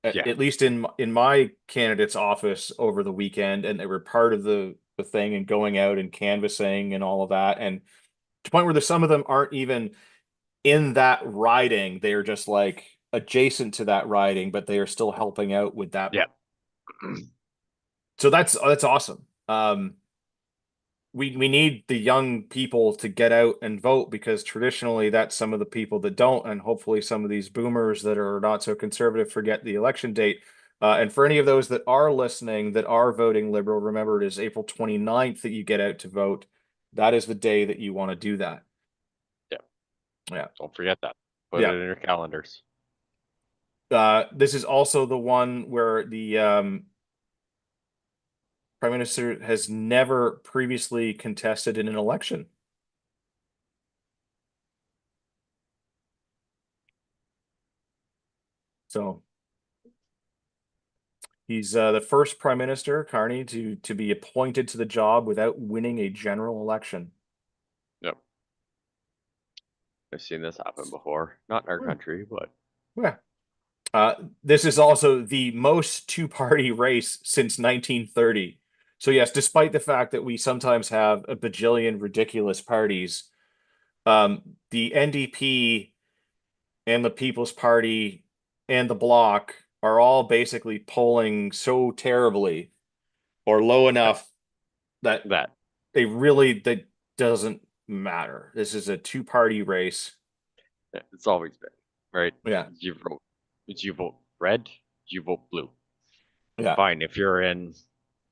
Yeah, at least in my candidate's office over the weekend, and they were part of the thing and going out and canvassing and all of that. And to the point where some of them aren't even in that riding, they are just like adjacent to that riding, but they are still helping out with that. yeah, So that's awesome. We need the young people to get out and vote, because traditionally that's some of the people that don't, and hopefully some of these boomers that are not so conservative forget the election date. And for any of those that are listening that are voting Liberal, remember it is April 29th that you get out to vote. That is the day that you want to do that. yeah. Yeah. Don't forget that. Put it Yeah. in your calendars. This is also the one where the Prime Minister has never previously contested in an election. So he's the first Prime Minister, Carney, to be appointed to the job without winning a general election. Yep, I've seen this happen before. Not in our Hmm. country, but Yeah. This is also the most two-party race since 1930. So yes, despite the fact that we sometimes have a bajillion ridiculous parties, the NDP and the People's Party and the Bloc are all basically polling so terribly or low enough that that that doesn't matter. This is a two-party race. it's always been right. Yeah, You vote red, you vote blue. yeah, Fine. If you're in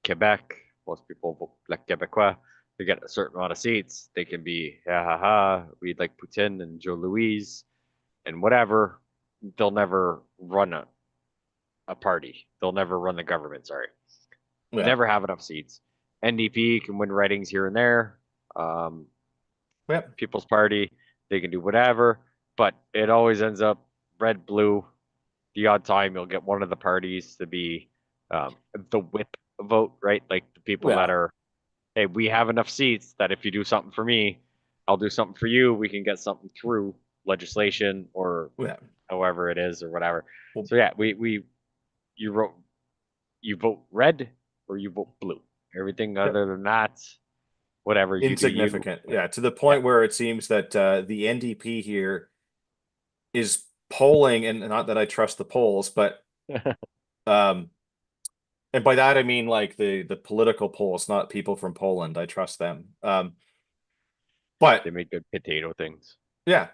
Quebec, most people vote like Quebecois. They get a certain amount of seats. They can be, ha ha ha, we'd like Poutine and Joe Louise and whatever. They'll never run a party. They'll never run the government. Sorry. yeah, Never have enough seats. NDP can win ridings here and there. Um, yeah, People's Party, they can do whatever, but it always ends up red, blue. The odd time you'll get one of the parties to be the whip vote, right? Like the people yeah, that are, hey, we have enough seats that if you do something for me, I'll do something for you. We can get something through legislation or yeah. however it is or whatever. Well, So yeah, you wrote you vote red or you vote blue. Everything yeah. other than that, whatever you do, you. Insignificant. Yeah, to the Yeah. point where it seems that the NDP here is polling, and not that I trust the polls, but um, and by that I mean like the political polls, not people from Poland. I trust them. They But make good potato things. yeah,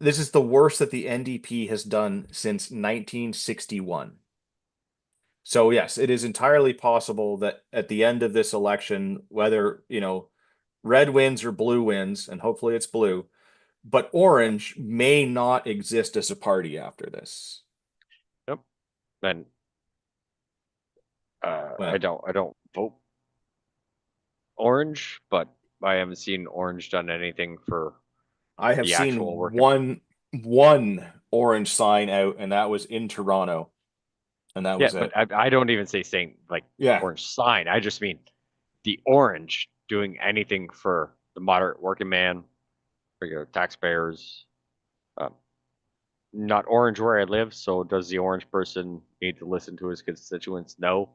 this is the worst that the NDP has done since 1961. So yes, it is entirely possible that at the end of this election, whether, red wins or blue wins, and hopefully it's blue, but orange may not exist as a party after this. Yep. And Well, I don't vote orange, but I haven't seen orange done anything for I have the seen actual working. one one orange sign out, and that was in Toronto, and that Yeah, was but it. I don't even saying like Yeah, orange sign. I just mean the orange doing anything for the moderate working man, regular taxpayers. Um, Not orange where I live, so does the orange person need to listen to his constituents? No.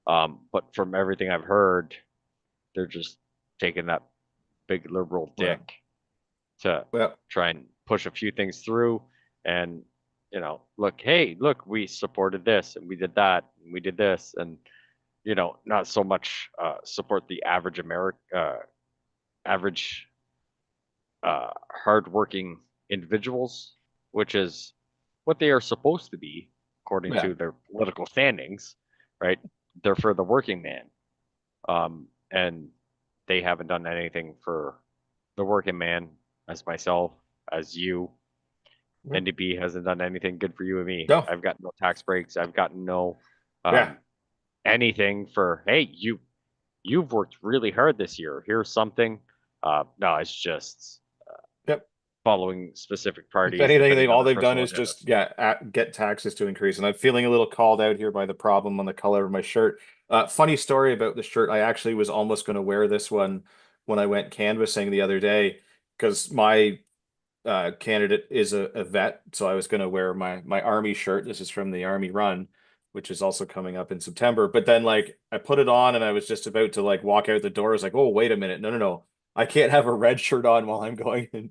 But from everything I've heard, they're just taking that big liberal yeah, dick to well, try and push a few things through. And, look, hey, look, we supported this and we did that and we did this. And, not so much support the average hardworking individuals, which is what they are supposed to be according yeah, to their political standings, right? They're for the working man, and they haven't done anything for the working man, as myself, as you. yeah. NDP hasn't done anything good for you and me. No, I've got no tax breaks. I've got no yeah, um, anything for hey you've worked really hard this year. Here's something. No, it's just yep. following specific If parties anything, depending on all their they've done personal is agendas. just get taxes to increase. And I'm feeling a little called out here by the problem on the color of my shirt. Funny story about the shirt. I actually was almost going to wear this one when I went canvassing the other day because my candidate is a vet, so I was going to wear my army shirt. This is from the Army Run, which is also coming up in September. But then like I put it on and I was just about to like walk out the door. I was like, oh, wait a minute. No, no, no. I can't have a red shirt on while I'm going and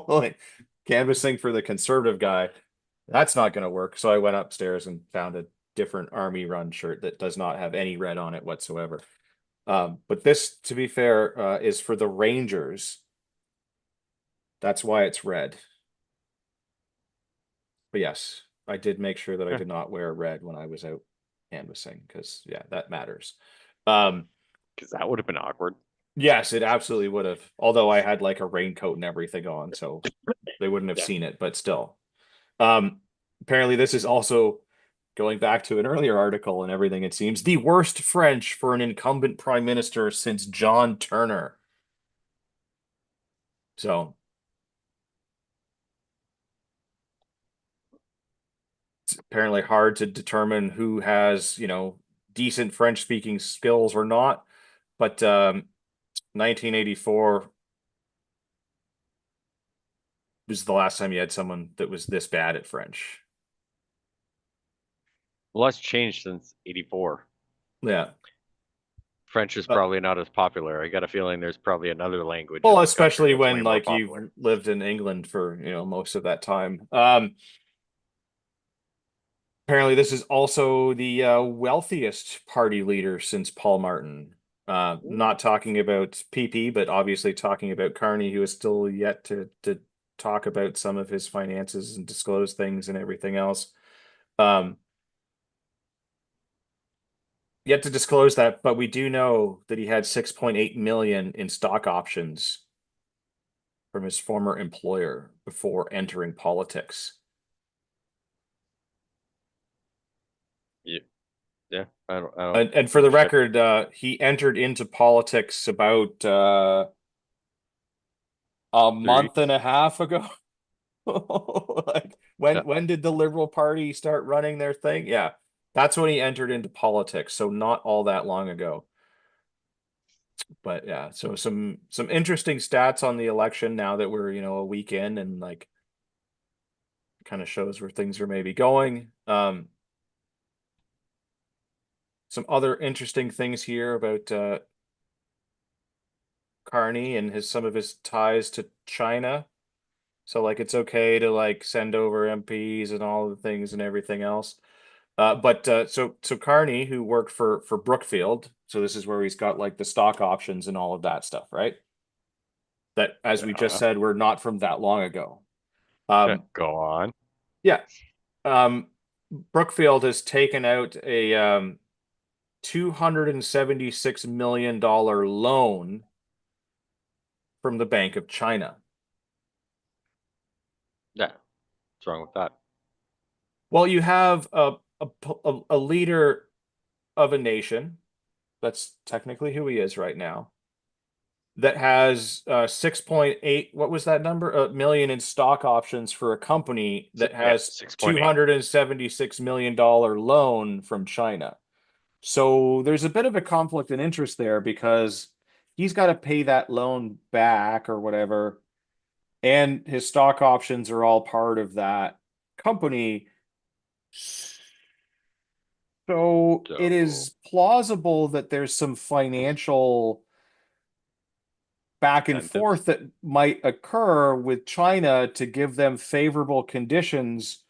like, canvassing for the conservative guy. That's not going to work. So I went upstairs and found a different Army Run shirt that does not have any red on it whatsoever. But this, to be fair, is for the Rangers. That's why it's red. But yes, I did make sure that I Yeah, did not wear red when I was out canvassing because yeah, that matters. Um, because that would have been awkward. yes, it absolutely would have. Although I had like a raincoat and everything on, so they wouldn't have Yeah. seen it, but still. Um, apparently this is also going back to an earlier article and everything, it seems the worst French for an incumbent prime minister since John Turner. So it's apparently hard to determine who has, decent French speaking skills or not. But 1984 was the last time you had someone that was this bad at French. Well, that's changed since '84. Yeah. French is Uh, probably not as popular. I got a feeling there's probably another language in well, this country especially that's way when more like popular. you've lived in England for, most of that time. Apparently this is also the wealthiest party leader since Paul Martin. Not talking about PP, but obviously talking about Carney, who is still yet to talk about some of his finances and disclose things and everything else. Um, Yet to disclose that, but we do know that he had 6.8 million in stock options from his former employer before entering politics. Yeah, yeah. I don't And for give a the shit. record, he entered into politics about a Three. month and a half ago. Like Yeah. when did the Liberal Party start running their thing? Yeah, that's when he entered into politics, so not all that long ago. But yeah, so some interesting stats on the election now that we're, a week in and like kind of shows where things are maybe going. Some other interesting things here about Carney and some of his ties to China. So like it's okay to like send over MPs and all the things and everything else. But so Carney, who worked for Brookfield, so this is where he's got like the stock options and all of that stuff, right? That, as we just Yeah. said, were not from that long ago. Yeah. Um, Go on. yeah. Um, Brookfield has taken out a $276 million loan from the Bank of China. Yeah. What's wrong with that? Well, you have a leader of a nation. That's technically who he is right now. that has 6.8, what was that number? A million in stock options for a company that Yeah, has 6.8. $276 million loan from China. So there's a bit of a conflict in interest there because he's got to pay that loan back or whatever, and his stock options are all part of that company. So it So is plausible that there's some financial back and incentives. forth that might occur with China to give them favorable conditions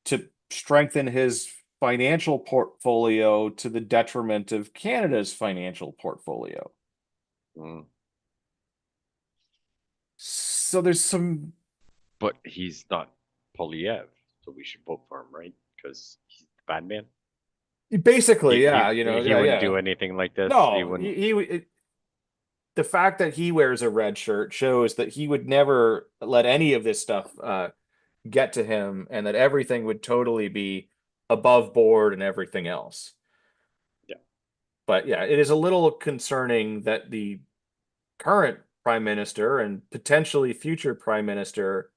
to strengthen his financial portfolio to the detriment of Canada's financial portfolio. Mm. So there's some But he's not Polyev, so we should vote for him, right? Because he's the bad man. basically, He yeah, he yeah, wouldn't yeah. do anything like this. He No, wouldn't. the fact that he wears a red shirt shows that he would never let any of this stuff get to him, and that everything would totally be above board and everything else. Yeah. But yeah, it is a little concerning that the current prime minister and potentially future prime minister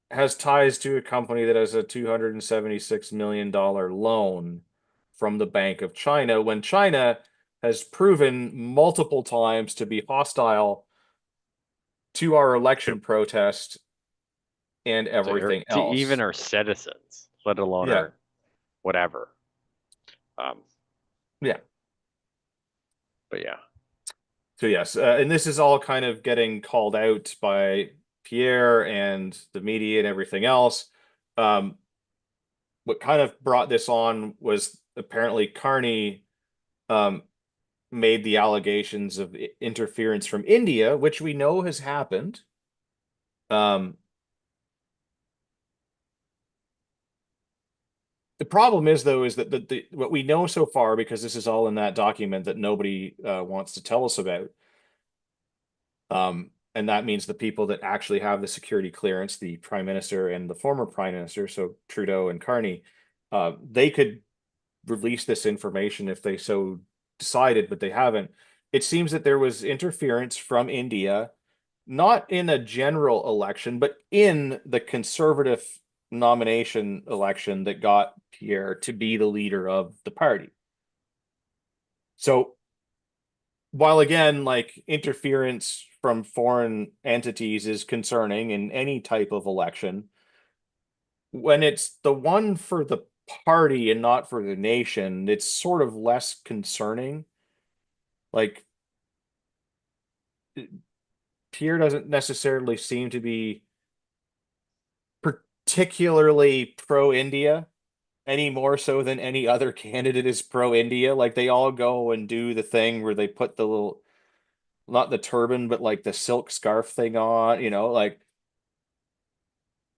has ties to a company that has a $276 million loan from the Bank of China when China has proven multiple times to be hostile to our To election protest and everything to even else. our citizens, let alone Yeah. our whatever. Um, Yeah. but yeah, So yes, and this is all kind of getting called out by Pierre and the media and everything else. Um, what kind of brought this on was apparently Carney um, made the allegations of interference from India, which we know has happened. Um, the problem is, though, is that what we know so far, because this is all in that document that nobody wants to tell us about, and that means the people that actually have the security clearance, the prime minister and the former prime minister, so Trudeau and Carney, they could release this information if they so decided, but they haven't. It seems that there was interference from India, not in a general election, but in the conservative nomination election that got Pierre to be the leader of the party. So while again, like interference from foreign entities is concerning in any type of election, when it's the one for the party and not for the nation, it's sort of less concerning. Like Pierre doesn't necessarily seem to be particularly pro-India any more so than any other candidate is pro-India. Like they all go and do the thing where they put the little, not the turban, but like the silk scarf thing on, like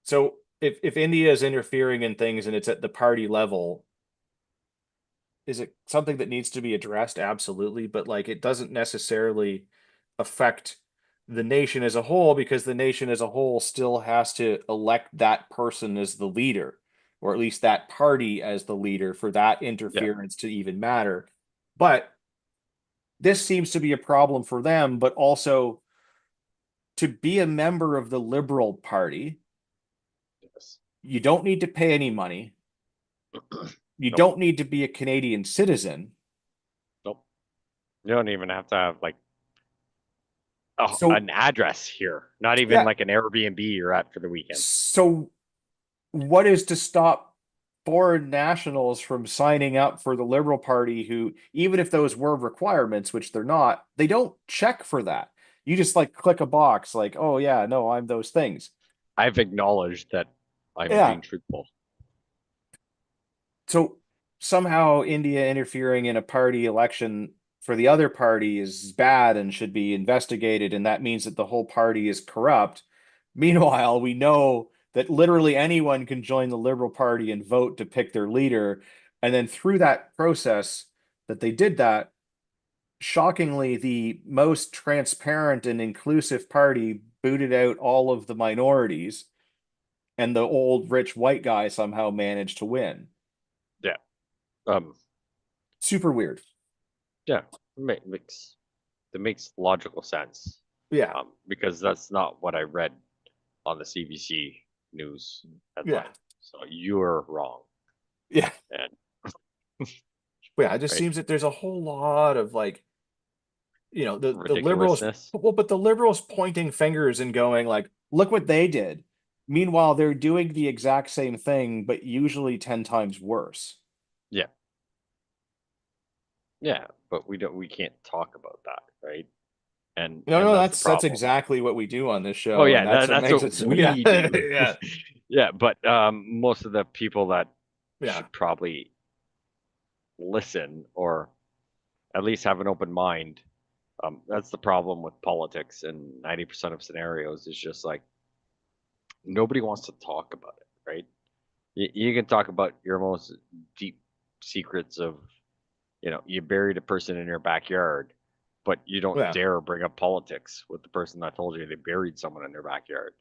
so if India is interfering in things and it's at the party level, is it something that needs to be addressed? Absolutely, but like it doesn't necessarily affect the nation as a whole because the nation as a whole still has to elect that person as the leader, or at least that party as the leader for that yeah, interference to even matter. But this seems to be a problem for them, but also to be a member of the Liberal Party, yes. you don't need to pay any money. You Nope, don't need to be a Canadian citizen. nope. You don't even have to have like So, an address here. Not even yeah. like an Airbnb you're at for the weekend. So, what is to stop foreign nationals from signing up for the Liberal Party who, even if those were requirements, which they're not, they don't check for that. You just like click a box like, oh, yeah, no, I'm those things. I've acknowledged that I'm Yeah. being truthful. So somehow India interfering in a party election for the other party is bad and should be investigated, and that means that the whole party is corrupt. Meanwhile, we know that literally anyone can join the Liberal Party and vote to pick their leader. And then through that process that they did that, shockingly, the most transparent and inclusive party booted out all of the minorities, and the old rich white guy somehow managed to win. Yeah. Um. Super weird. Yeah. Makes that makes logical sense. Yeah. Because that's not what I read on the CBC news Yeah. headline. So you're wrong. Yeah. And Yeah. It just right, seems that there's a whole lot of like, the liberals, ridiculousness. well, but the liberals pointing fingers and going like, look what they did. Meanwhile, they're doing the exact same thing, but usually 10 times worse. Yeah, yeah, but we can't talk about that, right? No, And no, that's the that's problem. exactly what we do on this Oh show, and yeah, that's what that's makes what it so, yeah. we do. Yeah. Yeah, but most of the people that Yeah. should probably listen or at least have an open mind. That's the problem with politics, and 90% of scenarios is just like nobody wants to talk about it, right? You can talk about your most deep secrets of, you buried a person in your backyard, but you don't Yeah. dare bring up politics with the person that told you they buried someone in their backyard.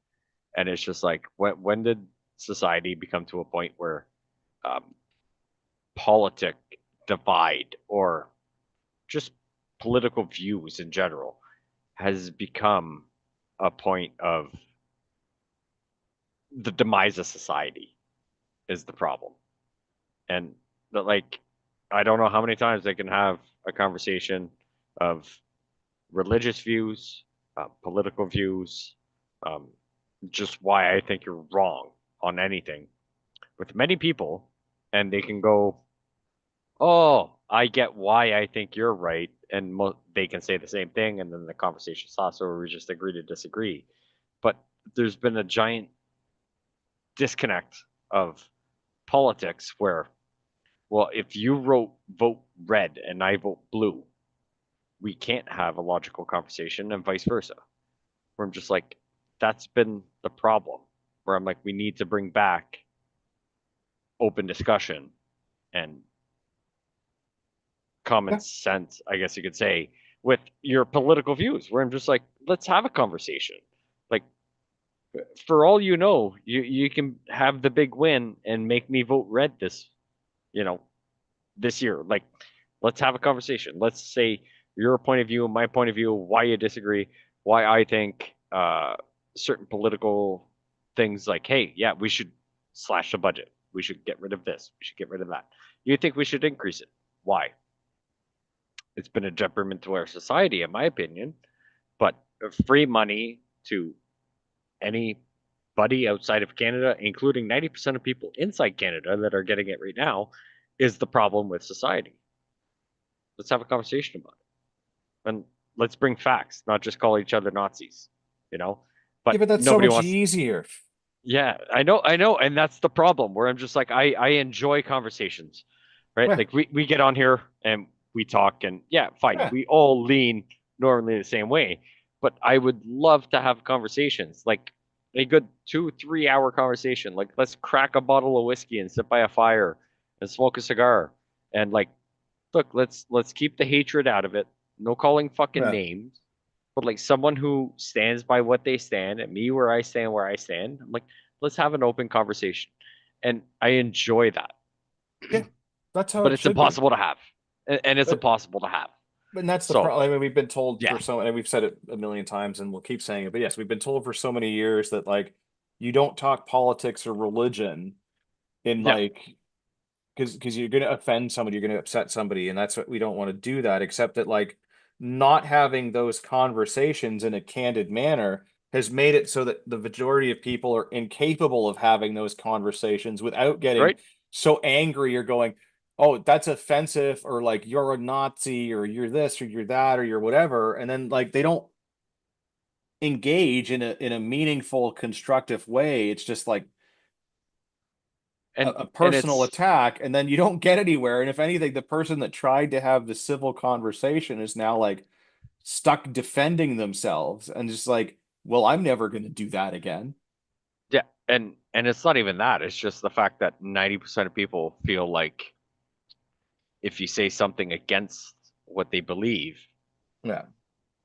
And it's just like, when did society become to a point where um, politic divide or just political views in general has become a point of the demise of society is the problem. And that, like, I don't know how many times they can have a conversation of religious views, political views, um, just why I think you're wrong on anything with many people, and they can go, "Oh, I get why I think you're right," and they can say the same thing, and then the conversation stops, or we just agree to disagree. But there's been a giant disconnect of politics where, well, if you vote red and I vote blue, we can't have a logical conversation, and vice versa. Where I'm just like, that's been the problem. Where I'm like, we need to bring back open discussion and common Yeah. sense, I guess you could say, with your political views. Where I'm just like, let's have a conversation. Like, for all you know, you can have the big win and make me vote red you know, this year. Like, let's have a conversation. Let's say your point of view, my point of view, why you disagree, why I think certain political things like, hey, yeah, we should slash the budget. We should get rid of this. We should get rid of that. You think we should increase it? Why? It's been a detriment to our society, in my opinion. But free money to anybody outside of Canada, including 90% of people inside Canada that are getting it right now, is the problem with society. Let's have a conversation about it. And let's bring facts, not just call each other Nazis, you know? Yeah, But but that's so nobody much wants. easier. Yeah, I know, and that's the problem where I'm just like, I enjoy conversations, right? Yeah. Like we get on here and we talk, and yeah, fine. Yeah. We all lean normally the same way, but I would love to have conversations, like a good 2 3 hour conversation. Like, let's crack a bottle of whiskey and sit by a fire and smoke a cigar, and like, look, let's keep the hatred out of it. No calling fucking Yeah. names, but like someone who stands by what they stand, and me where I stand. I'm like, let's have an open conversation, and I enjoy that. Yeah. That's how But it it's should be. impossible to have, and it's But impossible to have. and that's the So problem. I mean, we've been told yeah, for so, and we've said it a million times, and we'll keep saying it. But yes, we've been told for so many years that like you don't talk politics or religion in yeah, like because you're going to offend somebody, you're going to upset somebody, and that's what we don't want to do that. Except that like not having those conversations in a candid manner has made it so that the majority of people are incapable of having those conversations without getting right. so angry or going, oh, that's offensive, or like you're a Nazi, or you're this, or you're that, or you're whatever. And then like they don't engage in a meaningful, constructive way. It's just like a And personal it's attack, and then you don't get anywhere. And if anything, the person that tried to have the civil conversation is now like stuck defending themselves and just like, well, I'm never going to do that again. yeah, and it's not even that. It's just the fact that 90% of people feel like if you say something against what they believe, Yeah.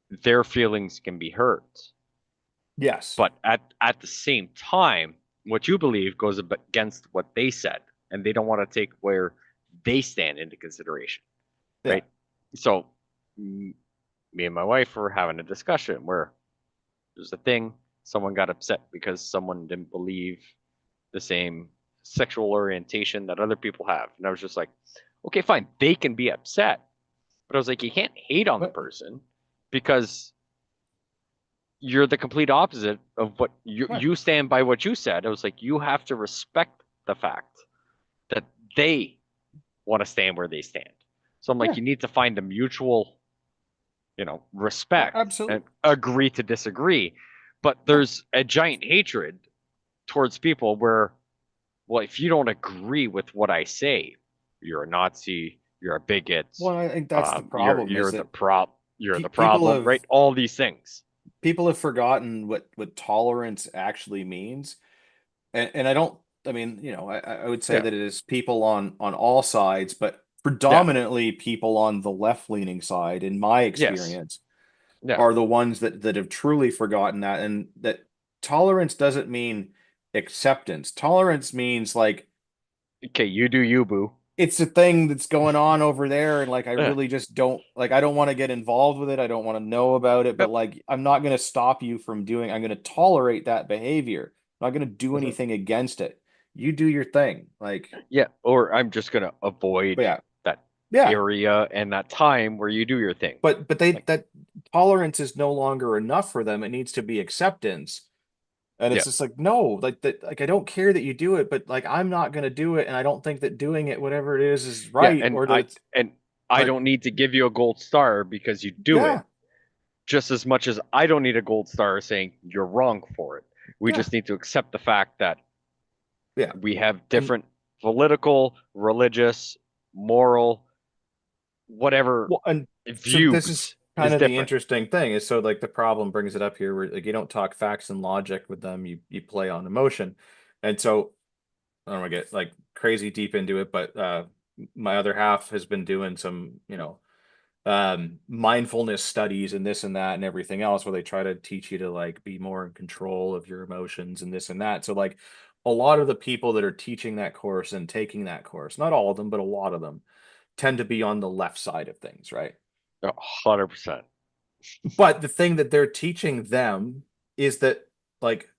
their feelings can be hurt. Yes. But at the same time, what you believe goes against what they said, and they don't want to take where they stand into consideration, Yeah. right? So me and my wife were having a discussion where there's a thing, someone got upset because someone didn't believe the same sexual orientation that other people have. And I was just like, okay, fine, they can be upset. But I was like, you can't hate on the But person because you're the complete opposite of what what? you stand by what you said. I was like, you have to respect the fact that they want to stand where they stand. So I'm like, Yeah, you need to find a mutual, respect and absolutely. agree to disagree. But Yeah. there's a giant hatred towards people where, well, if you don't agree with what I say, you're a Nazi, you're a bigot, Well, I think that's the problem is that you're the people problem, have right? All these things. forgotten what tolerance actually means. And I don't, I mean, I would say Yeah. that it is people on all sides, but Yeah. predominantly people on the left-leaning side, in my Yes. experience, Yeah. are the ones that have truly forgotten that, and that tolerance doesn't mean acceptance. Tolerance means like Okay, you do you, boo. it's a thing that's going on over there, and like I Yeah. really just don't like, I don't want to get involved with it. I don't want to know about it, but Yep. like I'm not going to stop you from doing, I'm going to tolerate that behavior. I'm not going to do Mhm. anything against it. You do your thing. Like, Yeah. Or I'm just gonna but avoid yeah. that Yeah. area and that time where you do your thing. But they, Like, that tolerance is no longer enough for them. It needs to be acceptance. And it's yeah. just like, no, like that, like I don't care that you do it, but like I'm not going to do it, and I don't think that doing it, whatever it is Yeah. right, or that it's And I like, don't need to give you a gold star because you do it, yeah, just as much as I don't need a gold star saying you're wrong for it. We yeah, just need to accept the fact that yeah. we have And different political, religious, moral, whatever well, and so this is views kind is of the different. interesting thing is, so like the problem brings it up here where like you don't talk facts and logic with them, you play on emotion. And so I don't want to get like crazy deep into it, but my other half has been doing some, mindfulness studies and this and that and everything else, where they try to teach you to like be more in control of your emotions and this and that. So like a lot of the people that are teaching that course and taking that course, not all of them, but a lot of them tend to be on the left side of things, right? 100%. But the thing that they're teaching them is that like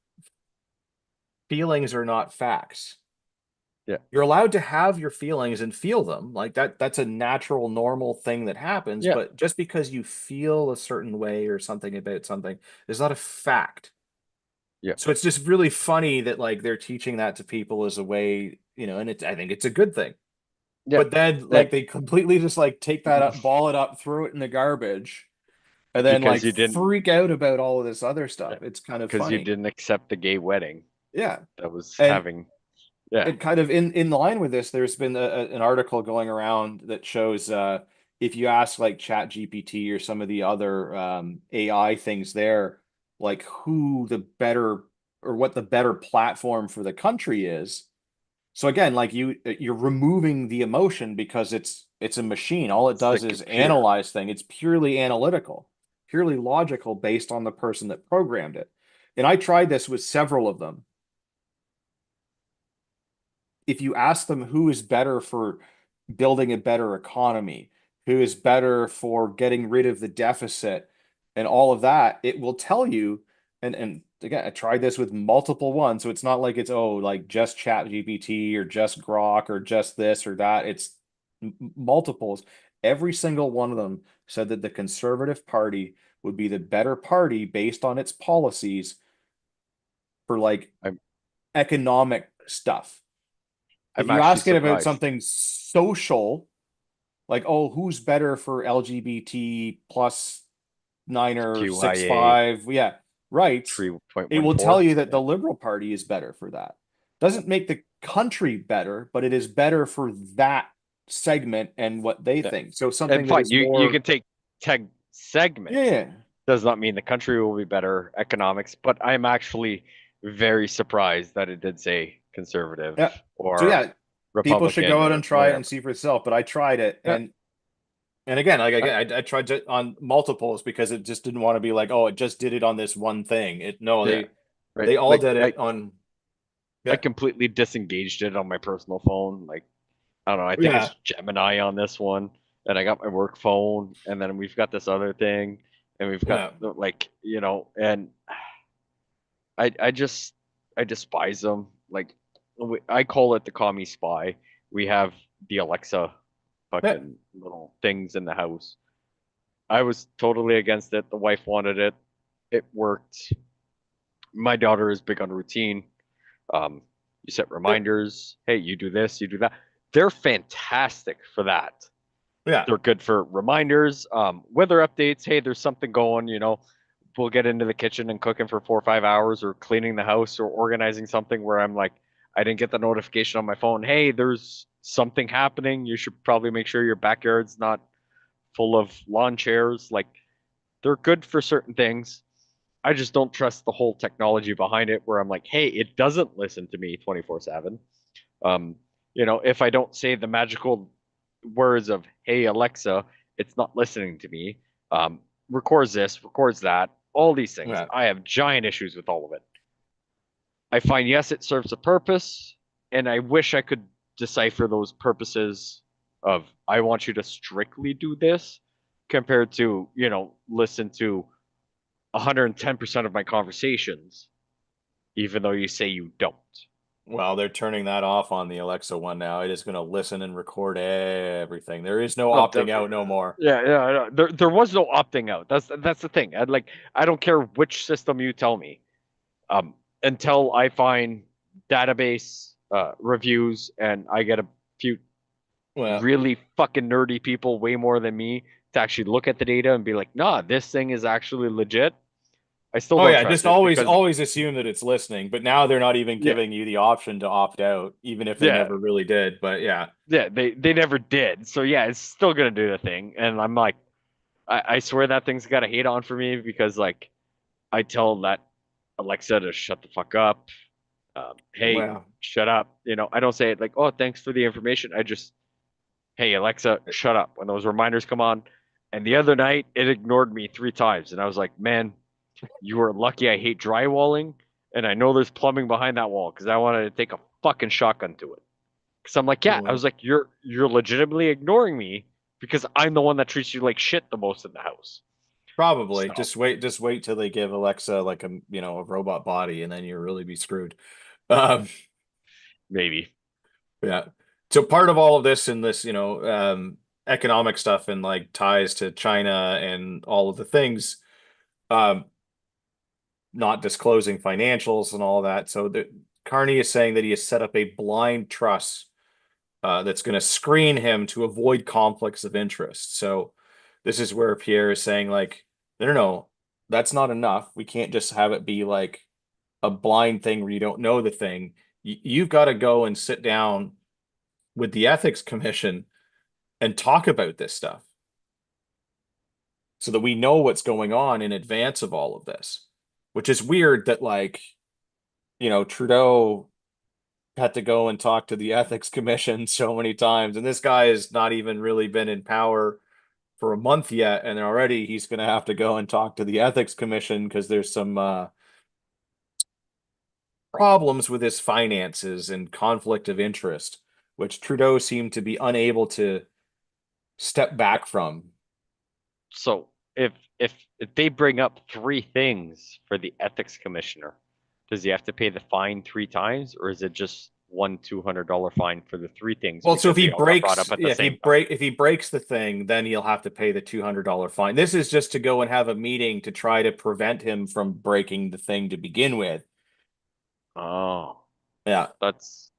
feelings are not facts. Yeah. You're allowed to have your feelings and feel them. Like that's a natural, normal thing that happens, Yeah. but just because you feel a certain way or something about something is not a fact. Yeah. So it's just really funny that like they're teaching that to people as a way, and I think it's a good thing. Yeah. But then That like they completely just like take that up, ball it up, throw it in the garbage, and then because like you didn't freak out about all of this other stuff. It's kind of because you funny. didn't accept the gay wedding Yeah. that was And having. Yeah. it kind of in line with this, there's been an article going around that shows if you ask like Chat GPT or some of the other AI things there, like who the better, or what the better platform for the country is. So again, like you're removing the emotion because it's a machine. All it It's the does is computer. analyze thing. It's purely analytical, purely logical based on the person that programmed it. And I tried this with several of them. If you ask them who is better for building a better economy, who is better for getting rid of the deficit and all of that, it will tell you. And again, I tried this with multiple ones, so it's not like it's, oh, like just Chat GPT or just Grok or just this or that. It's multiples. Every single one of them said that the Conservative Party would be the better party based on its policies for like I'm economic stuff. If I'm you actually ask it about surprised. something social, like, oh, who's better for LGBT plus nine or six QIA five, yeah, rights, it will tell 3.14. you that Yeah. the Liberal Party is better for that. Doesn't make the country better, but it is better for that segment and what they Yeah. think. So And something that fine, is you more, can take tech yeah, segment. yeah, Does not mean the country will be better economics, but I'm actually very surprised that it did say conservative yeah. So or yeah, people should Republican go out or and try it and whatever. see for itself. But I tried it, Yeah. and again, like I, again, I tried to on multiples because it just didn't want to be like, oh, it just did it on this one thing. It no, yeah. Right. they all Like did it on, I yeah, completely disengaged it on my personal phone. Like I don't know. I think yeah, it's Gemini on this one. and I got my work phone, and then we've got this other thing, and we've got Yeah. like, and I despise them. Like, I call it the commie spy. We have the Alexa Yeah. fucking little things in the house. I was totally against it. The wife wanted it. It worked. My daughter is big on routine. Um, you set reminders. Hey, you do this, you do that. They're fantastic for that. Yeah. They're good for reminders, weather updates. Hey, there's something going. We'll get into the kitchen and cooking for 4 or 5 hours, or cleaning the house, or organizing something where I'm like, I didn't get the notification on my phone. Hey, there's something happening. You should probably make sure your backyard's not full of lawn chairs. Like, they're good for certain things. I just don't trust the whole technology behind it where I'm like, hey, it doesn't listen to me 24/7. Um, if I don't say the magical words of, hey, Alexa, it's not listening to me. Um, records this, records that, all these things. Yeah. I have giant issues with all of it. I find, yes, it serves a purpose, and I wish I could decipher those purposes of, I want you to strictly do this, compared to, listen to 110% of my conversations, even though you say you don't. Well, they're turning that off on the Alexa one now. It is going to listen and record everything. There is no Oh, opting out no more. yeah, yeah. I know. There was no opting out. That's the thing. I don't care which system you tell me, until I find database reviews and I get a few Well, really fucking nerdy people, way more than me, to actually look at the data and be like, nah, this thing is actually legit. I still oh don't yeah, trust just it always because, always assume that it's listening, but now they're not even yeah, giving you the option to opt out, even if they yeah, never really did. But yeah. yeah, they never did. So yeah, it's still gonna do the thing. And I'm like, I swear that thing's got a hate on for me because, like, I tell that Alexa to shut the fuck up. Hey, Well, shut up. I don't say it like, oh, thanks for the information. I just, hey, Alexa, shut up when those reminders come on. And the other night, it ignored me 3 times. And I was like, man, you are lucky I hate drywalling. And I know there's plumbing behind that wall because I wanted to take a fucking shotgun to it. Because I'm like, yeah, I well, was like, you're legitimately ignoring me because I'm the one that treats you like shit the most in the house. probably. So Just wait till they give Alexa like a robot body and then you'll really be screwed. Um, maybe. yeah. So part of all of this and this, economic stuff and like ties to China and all of the things, um, not disclosing financials and all that. So Carney is saying that he has set up a blind trust that's going to screen him to avoid conflicts of interest. So this is where Pierre is saying like, no, no, no, that's not enough. We can't just have it be like a blind thing where you don't know the thing. You've got to go and sit down with the ethics commission and talk about this stuff so that we know what's going on in advance of all of this, which is weird that like, Trudeau had to go and talk to the ethics commission so many times, and this guy has not even really been in power for a month yet, and already he's going to have to go and talk to the ethics commission because there's some problems with his finances and conflict of interest, which Trudeau seemed to be unable to step back from. So if they bring up 3 things for the ethics commissioner, does he have to pay the fine 3 times, or is it just one $200 fine for the 3 things Well, so if because he they all got brought breaks, up at the yeah, same time? if he breaks the thing, then he'll have to pay the $200 fine. This is just to go and have a meeting to try to prevent him from breaking the thing to begin with. Oh, Yeah. that's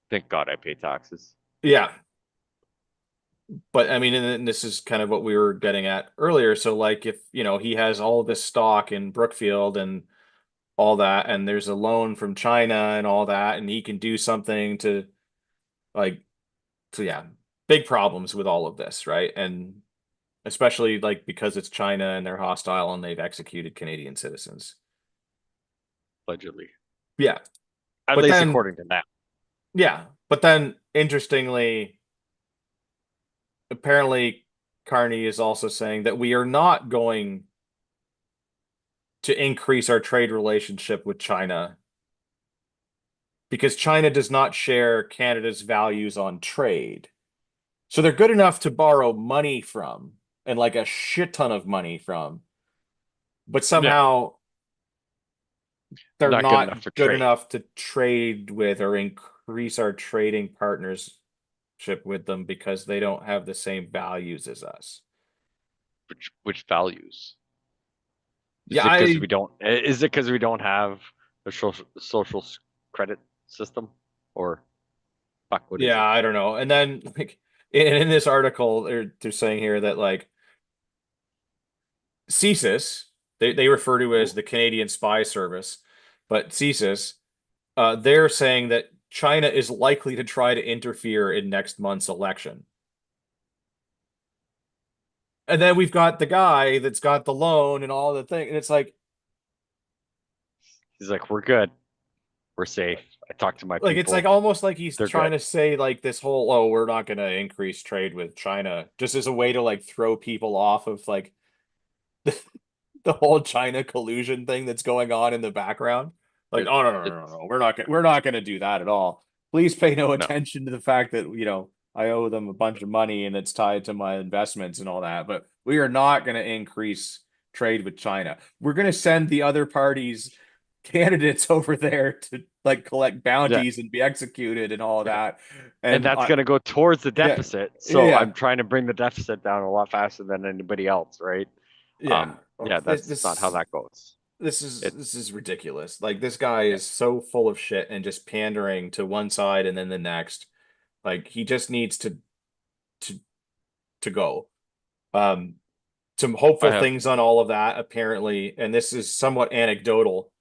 thank God I pay taxes. Yeah. But I mean, and this is kind of what we were getting at earlier. So like if, he has all this stock in Brookfield and all that, and there's a loan from China and all that, and he can do something to like, so yeah, big problems with all of this, right? And especially like because it's China and they're hostile and they've executed Canadian citizens. Allegedly, Yeah. at But least then, according to that. yeah. But then interestingly, apparently Carney is also saying that we are not going to increase our trade relationship with China because China does not share Canada's values on trade. So they're good enough to borrow money from, and like a shit ton of money from, but Yeah, somehow they're not good not enough to good trade. enough to trade with or increase our trading partnership with them because they don't have the same values as us. Which values? Yeah, I Is it because we don't have a social credit system, or fuck? What is yeah, it? I don't know. And then like in this article, they're saying here that like CSIS, they refer to as the Canadian Spy Service, but CSIS, they're saying that China is likely to try to interfere in next month's election. And then we've got the guy that's got the loan and all the thing, and it's He's like, we're good, we're safe. I talked to my like it's like people, almost like he's they're trying good. to say like this whole, oh, we're not going to increase trade with China, just as a way to like throw people off of like the whole China collusion thing that's going on in the background. Like, It, oh, it's no, we're not gonna do that at all. Please pay no no, attention to the fact that, I owe them a bunch of money and it's tied to my investments and all that. But we are not gonna increase trade with China. We're gonna send the other parties candidates over there to like collect yeah, bounties and be executed and all yeah, that. and And that's going to go towards the yeah, deficit. yeah, So yeah, I'm trying to bring the deficit down a lot faster than anybody else, right? yeah. Yeah, This that's not how this that goes. This is It, this is ridiculous. Like this guy yeah, is so full of shit and just pandering to one side and then the next. Like he just needs to to go. Um, some I hopeful have. things on all of that apparently, and this is somewhat anecdotal,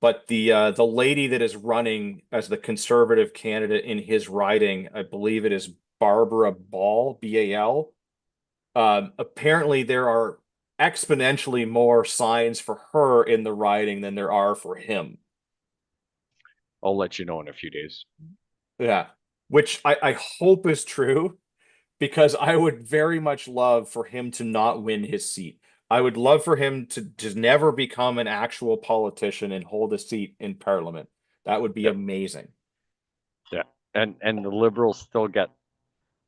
but the lady that is running as the conservative candidate in his riding, I believe it is Barbara Ball, BAL. Apparently, there are exponentially more signs for her in the riding than there are for him. I'll let you know in a few days. Yeah, which I hope is true because I would very much love for him to not win his seat. I would love for him to just never become an actual politician and hold a seat in parliament. That would be Yeah, amazing. yeah, and the liberals still get.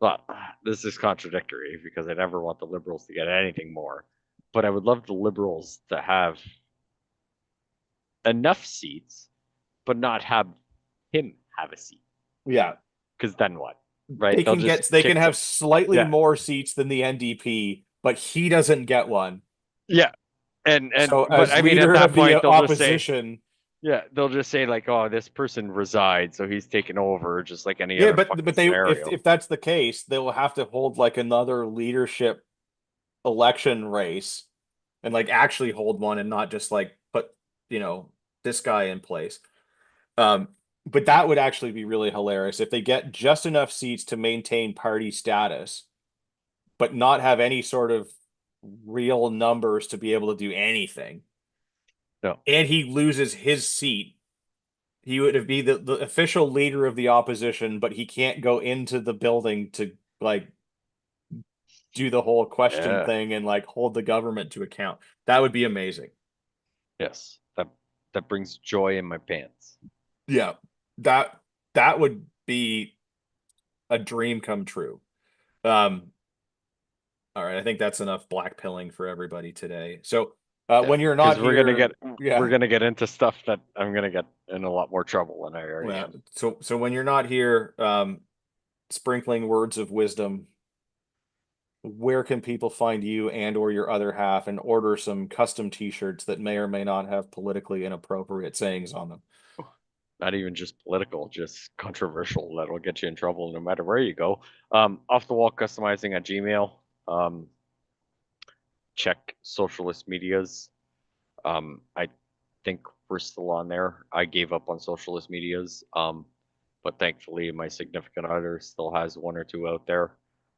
Well, this is contradictory because I never want the liberals to get anything more, but I would love the liberals to have enough seats, but not have him have a seat. Yeah, Because then what? Right? They'll just they can kick the. have slightly Yeah, more seats than the NDP, but he doesn't get one. yeah, and So but as I mean, at leader that of the point, they'll just say, opposition, yeah, they'll just say like, oh, this person resides, so he's taken over, just like any yeah, other but fucking but they scenario. if that's the case, they will have to hold like another leadership election race and like actually hold one and not just like put, you know, this guy in place. Um, but that would actually be really hilarious if they get just enough seats to maintain party status, but not have any sort of real numbers to be able to do anything. No, And he loses his seat. He would be the official leader of the opposition, but he can't go into the building to like do the whole question yeah, thing and like hold the government to account. That would be amazing. yes, that brings joy in my pants. Yeah. That that would be a dream come true. Um, all right, I think that's enough black pilling for everybody today. So, Yeah, when you're not because we're gonna here, get we're yeah, gonna get into stuff that I'm gonna get in a lot more trouble than I already yeah. am. So when you're not here, sprinkling words of wisdom, where can people find you and or your other half and order some custom t-shirts that may or may not have politically inappropriate sayings on them? Not even just political, just controversial that'll get you in trouble no matter where you go. Off the wall customizing at Gmail. Um, check socialist medias. I think we're still on there. I gave up on socialist medias, but thankfully my significant other still has one or two out there.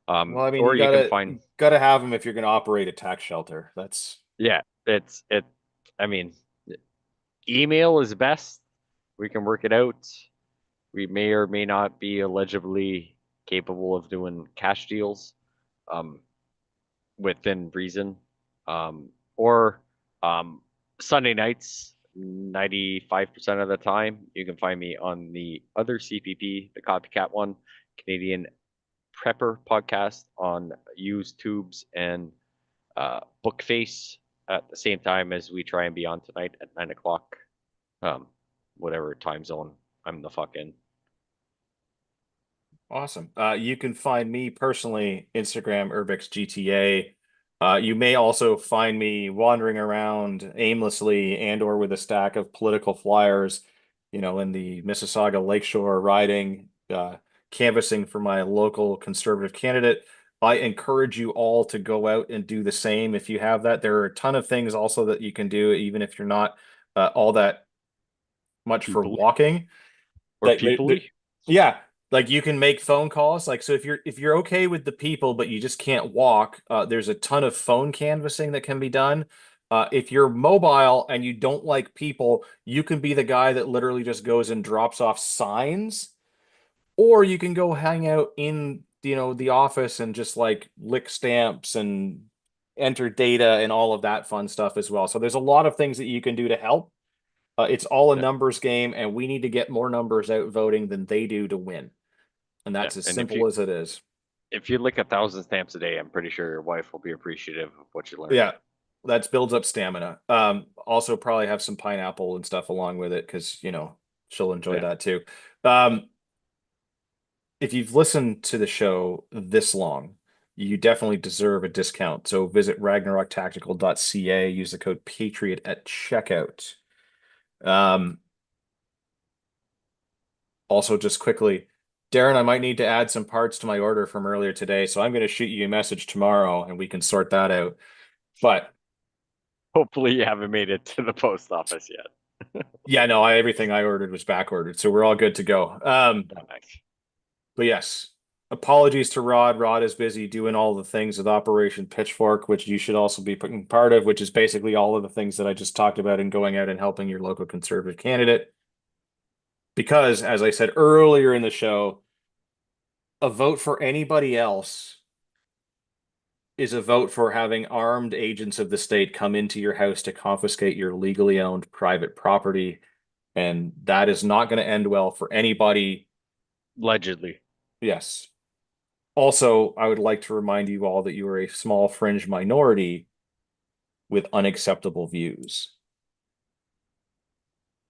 Well, I mean, Or you can find, you gotta have them if you're gonna operate a tax shelter. That's yeah, it's it. I mean, email is best. We can work it out. We may or may not be allegedly capable of doing cash deals um, within reason. Or Sunday nights, 95% of the time, you can find me on the other CPP, the copycat one, Canadian Prepper podcast on Tubes and Bookface at the same time as we try and be on tonight at 9 o'clock. Whatever time zone I'm the fuck in. Awesome. You can find me personally, Instagram, UrbexGTA. You may also find me wandering around aimlessly and or with a stack of political flyers, in the Mississauga Lakeshore riding, canvassing for my local conservative candidate. I encourage you all to go out and do the same if you have that. There are a ton of things also that you can do, even if you're not all that much for People walking. or That peoply. yeah, like you can make phone calls. Like so if you're okay with the people but you just can't walk, there's a ton of phone canvassing that can be done. If you're mobile and you don't like people, you can be the guy that literally just goes and drops off signs, or you can go hang out in, the office and just like lick stamps and enter data and all of that fun stuff as well. So there's a lot of things that you can do to help. It's all a Yeah, numbers game, and we need to get more numbers out voting than they do to win. And yeah. that's as And simple as it is. if you lick 1,000 stamps a day, I'm pretty sure your wife will be appreciative of what you learned. Yeah, that builds up stamina. Also probably have some pineapple and stuff along with it because, she'll enjoy Yeah. that too. Um, if you've listened to the show this long, you definitely deserve a discount. So visit ragnaroktactical.ca, use the code Patriot at checkout. Um, Also, just quickly, Darren, I might need to add some parts to my order from earlier today, so I'm going to shoot you a message tomorrow and we can sort that out. But Hopefully, you haven't made it to the post office yet. yeah, no, everything I ordered was back ordered, so we're all good to go. Nice. But yes, apologies to Rod. Rod is busy doing all the things with Operation Pitchfork, which you should also be putting part of, which is basically all of the things that I just talked about and going out and helping your local conservative candidate. Because, as I said earlier in the show, a vote for anybody else is a vote for having armed agents of the state come into your house to confiscate your legally owned private property. And that is not going to end well for anybody. Allegedly. Yes. Also, I would like to remind you all that you are a small fringe minority with unacceptable views.